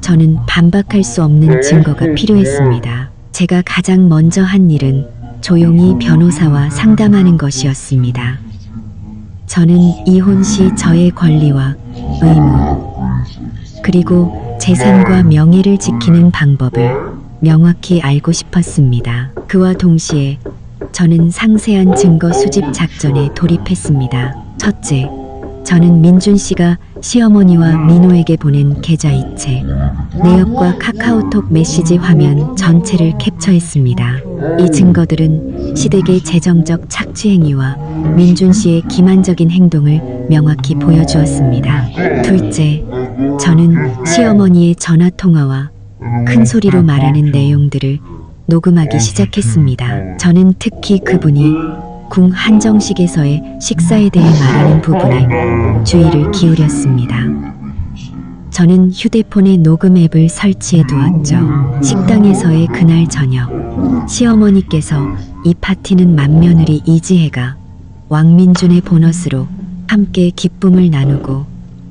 저는 반박할 수 없는 증거가 필요했습니다. 제가 가장 먼저 한 일은 조용히 변호사와 상담하는 것이었습니다. 저는 이혼 시 저의 권리와 의무, 그리고 재산과 명예를 지키는 방법을 명확히 알고 싶었습니다. 그와 동시에 저는 상세한 증거 수집 작전에 돌입했습니다. 첫째, 저는 민준 씨가 시어머니와 민호에게 보낸 계좌이체, 내역과 카카오톡 메시지 화면 전체를 캡처했습니다. 이 증거들은 시댁의 재정적 착취 행위와 민준 씨의 기만적인 행동을 명확히 보여주었습니다. 둘째, 저는 시어머니의 전화 통화와 큰 소리로 말하는 내용들을 녹음하기 시작했습니다. 저는 특히 그분이 궁 한정식에서의 식사에 대해 말하는 부분에 주의를 기울였습니다. 저는 휴대폰에 녹음 앱을 설치해 두었죠. 식당에서의 그날 저녁, 시어머니께서 이 파티는 맏며느리 이지혜가 왕민준의 보너스로 함께 기쁨을 나누고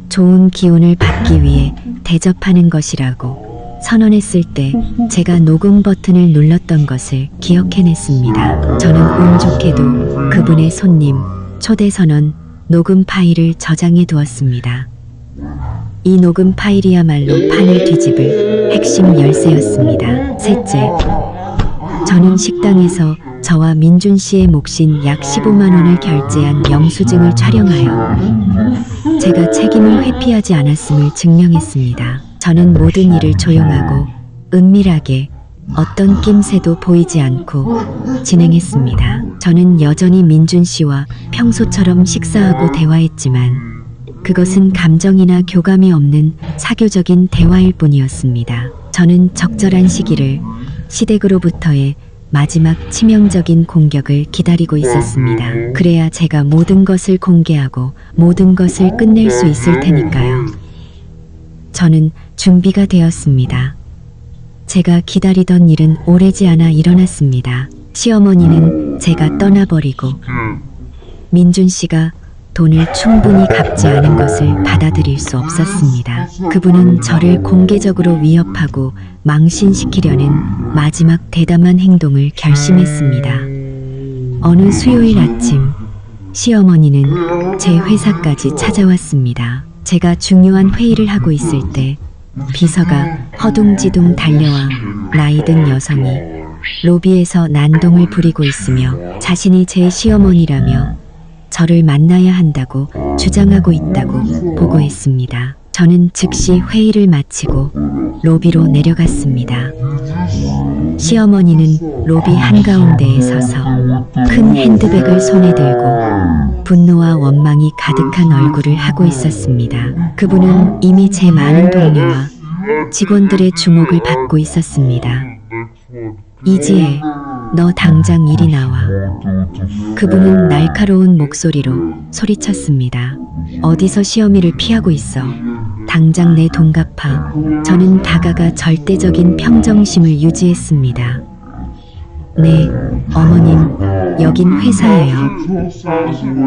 좋은 기운을 받기 위해 대접하는 것이라고 선언했을 때 제가 녹음 버튼을 눌렀던 것을 기억해냈습니다. 저는 운 좋게도 그분의 손님, 초대 선언, 녹음 파일을 저장해 두었습니다. 이 녹음 파일이야말로 판을 뒤집을 핵심 열쇠였습니다. 셋째, 저는 식당에서 저와 민준 씨의 몫인 약 15만 원을 결제한 영수증을 촬영하여 제가 책임을 회피하지 않았음을 증명했습니다. 저는 모든 일을 조용하고 은밀하게 어떤 낌새도 보이지 않고 진행했습니다. 저는 여전히 민준 씨와 평소처럼 식사하고 대화했지만 그것은 감정이나 교감이 없는 사교적인 대화일 뿐이었습니다. 저는 적절한 시기를 시댁으로부터의 마지막 치명적인 공격을 기다리고 있었습니다. 그래야 제가 모든 것을 공개하고 모든 것을 끝낼 수 있을 테니까요. 저는 준비가 되었습니다. 제가 기다리던 일은 오래지 않아 일어났습니다. 시어머니는 제가 떠나버리고 민준 씨가 돈을 충분히 갚지 않은 것을 받아들일 수 없었습니다. 그분은 저를 공개적으로 위협하고 망신시키려는 마지막 대담한 행동을 결심했습니다. 어느 수요일 아침, 시어머니는 제 회사까지 찾아왔습니다. 제가 중요한 회의를 하고 있을 때 비서가 허둥지둥 달려와 나이 든 여성이 로비에서 난동을 부리고 있으며 자신이 제 시어머니라며 저를 만나야 한다고 주장하고 있다고 보고했습니다. 저는 즉시 회의를 마치고 로비로 내려갔습니다. 시어머니는 로비 한가운데에 서서 큰 핸드백을 손에 들고 분노와 원망이 가득한 얼굴을 하고 있었습니다. 그분은 이미 제 많은 동료와 직원들의 주목을 받고 있었습니다. 이지혜, 너 당장 이리 나와. 그분은 날카로운 목소리로 소리쳤습니다. 어디서 시어미를 피하고 있어. 당장 내 돈 갚아. 저는 다가가 절대적인 평정심을 유지했습니다. 네, 어머님, 여긴 회사예요.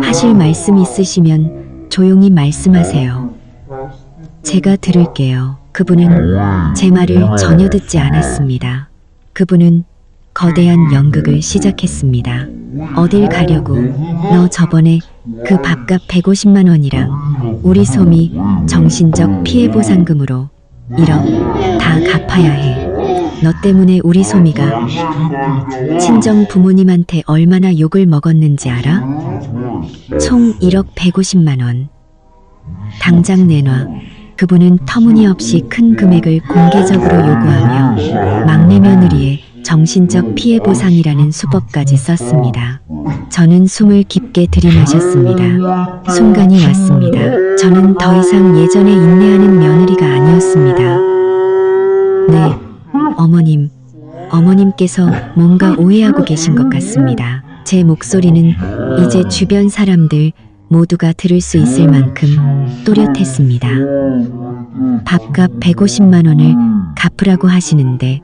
하실 말씀 있으시면 조용히 말씀하세요. 제가 들을게요. 그분은 제 말을 전혀 듣지 않았습니다. 그분은 거대한 연극을 시작했습니다. 어딜 가려고? 너 저번에 그 밥값 150만 원이랑 우리 솜이 정신적 피해 보상금으로 1억 다 갚아야 해. 너 때문에 우리 솜이가 친정 부모님한테 얼마나 욕을 먹었는지 알아? 총 1억 150만 원. 당장 내놔. 그분은 터무니없이 큰 금액을 공개적으로 요구하며 막내 며느리의 정신적 피해 보상이라는 수법까지 썼습니다. 저는 숨을 깊게 들이마셨습니다. 순간이 왔습니다. 저는 더 이상 예전에 인내하는 며느리가 아니었습니다. 네, 어머님. 어머님께서 뭔가 오해하고 계신 것 같습니다. 제 목소리는 이제 주변 사람들 모두가 들을 수 있을 만큼 또렷했습니다. 밥값 150만 원을 갚으라고 하시는데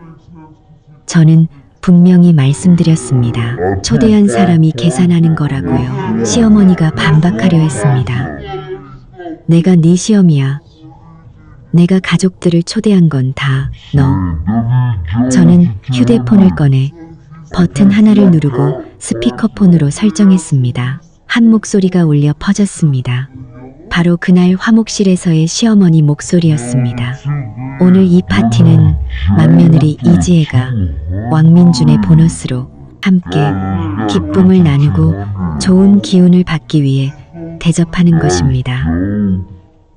저는 분명히 말씀드렸습니다. 초대한 사람이 계산하는 거라고요. 시어머니가 반박하려 했습니다. 내가 네 시어미야. 내가 가족들을 초대한 건 다 너. 저는 휴대폰을 꺼내 버튼 하나를 누르고 스피커폰으로 설정했습니다. 한 목소리가 울려 퍼졌습니다. 바로 그날 화목실에서의 시어머니 목소리였습니다. 오늘 이 파티는 맏며느리 이지혜가 왕민준의 보너스로 함께 기쁨을 나누고 좋은 기운을 받기 위해 대접하는 것입니다.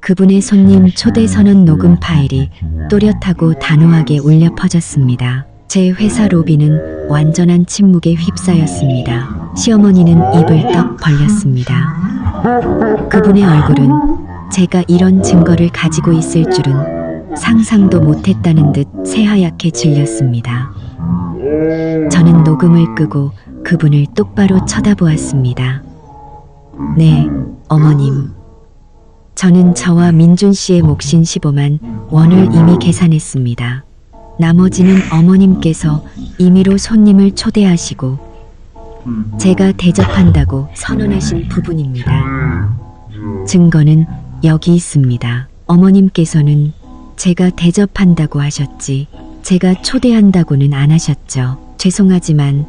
그분의 손님 초대 선언 녹음 파일이 또렷하고 단호하게 울려 퍼졌습니다. 제 회사 로비는 완전한 침묵에 휩싸였습니다. 시어머니는 입을 떡 벌렸습니다. 그분의 얼굴은 제가 이런 증거를 가지고 있을 줄은 상상도 못했다는 듯 새하얗게 질렸습니다. 저는 녹음을 끄고 그분을 똑바로 쳐다보았습니다. 네, 어머님. 저는 저와 민준 씨의 몫인 15만 원을 이미 계산했습니다. 나머지는 어머님께서 임의로 손님을 초대하시고 제가 대접한다고 선언하신 부분입니다. 증거는 여기 있습니다. 어머님께서는 제가 대접한다고 하셨지 제가 초대한다고는 안 하셨죠. 죄송하지만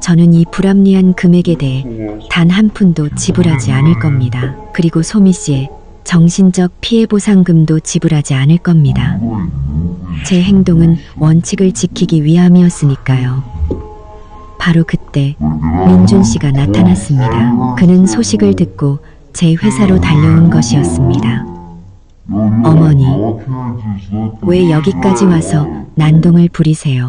저는 이 불합리한 금액에 대해 단 한 푼도 지불하지 않을 겁니다. 그리고 소미 씨의 정신적 피해 보상금도 지불하지 않을 겁니다. 제 행동은 원칙을 지키기 위함이었으니까요. 바로 그때 민준 씨가 나타났습니다. 그는 소식을 듣고 제 회사로 달려온 것이었습니다. 어머니, 왜 여기까지 와서 난동을 부리세요?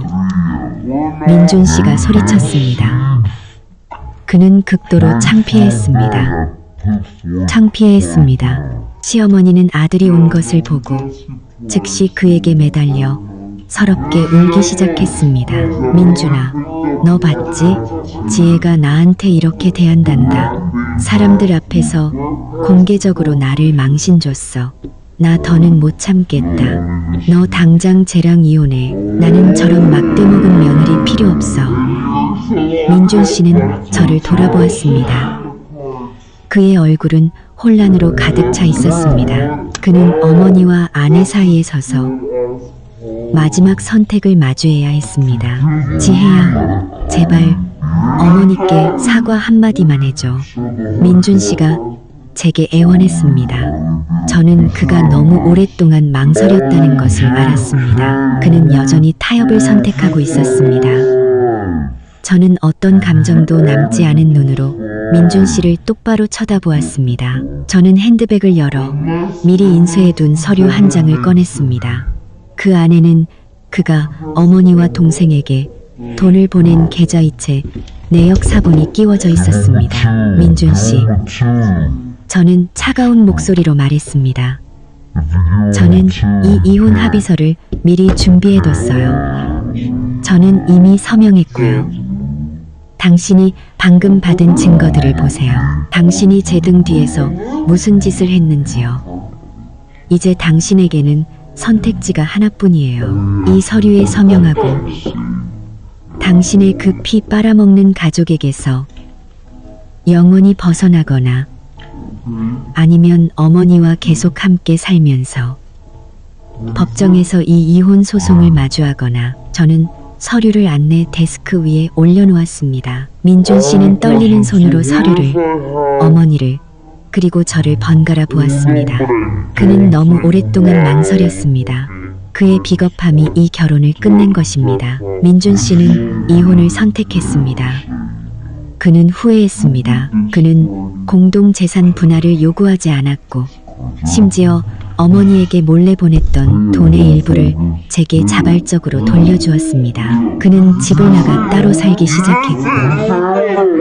민준 씨가 소리쳤습니다. 그는 극도로 창피해했습니다. 시어머니는 아들이 온 것을 보고 즉시 그에게 매달려 서럽게 울기 시작했습니다. 민준아, 너 봤지? 지혜가 나한테 이렇게 대한단다. 사람들 앞에서 공개적으로 나를 망신줬어. 나 더는 못 참겠다. 너 당장 쟤랑 이혼해. 나는 저런 막대먹은 며느리 필요 없어. 민준 씨는 저를 돌아보았습니다. 그의 얼굴은 혼란으로 가득 차 있었습니다. 그는 어머니와 아내 사이에 서서 마지막 선택을 마주해야 했습니다. 지혜야, 제발 어머니께 사과 한마디만 해줘. 민준 씨가 제게 애원했습니다. 저는 그가 너무 오랫동안 망설였다는 것을 알았습니다. 그는 여전히 타협을 선택하고 있었습니다. 저는 어떤 감정도 남지 않은 눈으로 민준 씨를 똑바로 쳐다보았습니다. 저는 핸드백을 열어 미리 인쇄해둔 서류 한 장을 꺼냈습니다. 그 안에는 그가 어머니와 동생에게 돈을 보낸 계좌이체 내역 사본이 끼워져 있었습니다. 민준 씨, 저는 차가운 목소리로 말했습니다. 저는 이 이혼 합의서를 미리 준비해뒀어요. 저는 이미 서명했고요. 당신이 방금 받은 증거들을 보세요. 당신이 제 등 뒤에서 무슨 짓을 했는지요. 이제 당신에게는 선택지가 하나뿐이에요. 이 서류에 서명하고 당신의 그 피 빨아먹는 가족에게서 영원히 벗어나거나 아니면 어머니와 계속 함께 살면서 법정에서 이 이혼 소송을 마주하거나. 저는 서류를 안내 데스크 위에 올려놓았습니다. 민준 씨는 떨리는 손으로 서류를, 어머니를, 그리고 저를 번갈아 보았습니다. 그는 너무 오랫동안 망설였습니다. 그의 비겁함이 이 결혼을 끝낸 것입니다. 민준 씨는 이혼을 선택했습니다. 그는 후회했습니다. 그는 공동재산 분할을 요구하지 않았고 심지어 어머니에게 몰래 보냈던 돈의 일부를 제게 자발적으로 돌려주었습니다. 그는 집을 나가 따로 살기 시작했고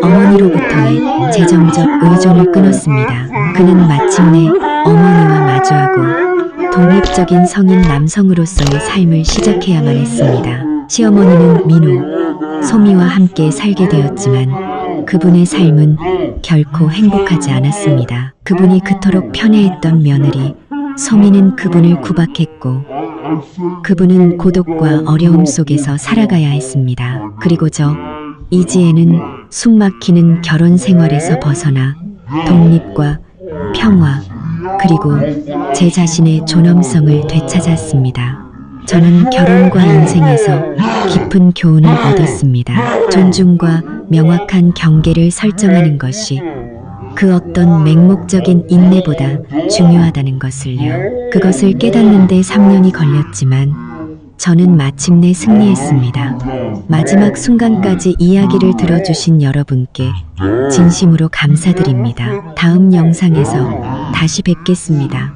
어머니로부터의 재정적 의존을 끊었습니다. 그는 마침내 어머니와 마주하고 독립적인 성인 남성으로서의 삶을 시작해야만 했습니다. 시어머니는 민호, 소미와 함께 살게 되었지만 그분의 삶은 결코 행복하지 않았습니다. 그분이 그토록 편애했던 며느리 소미는 그분을 구박했고 그분은 고독과 어려움 속에서 살아가야 했습니다. 그리고 저 이지혜는 숨막히는 결혼 생활에서 벗어나 독립과 평화 그리고 제 자신의 존엄성을 되찾았습니다. 저는 결혼과 인생에서 깊은 교훈을 얻었습니다. 존중과 명확한 경계를 설정하는 것이 그 어떤 맹목적인 인내보다 중요하다는 것을요. 그것을 깨닫는데 3년이 걸렸지만 저는 마침내 승리했습니다. 마지막 순간까지 이야기를 들어주신 여러분께 진심으로 감사드립니다. 다음 영상에서 다시 뵙겠습니다.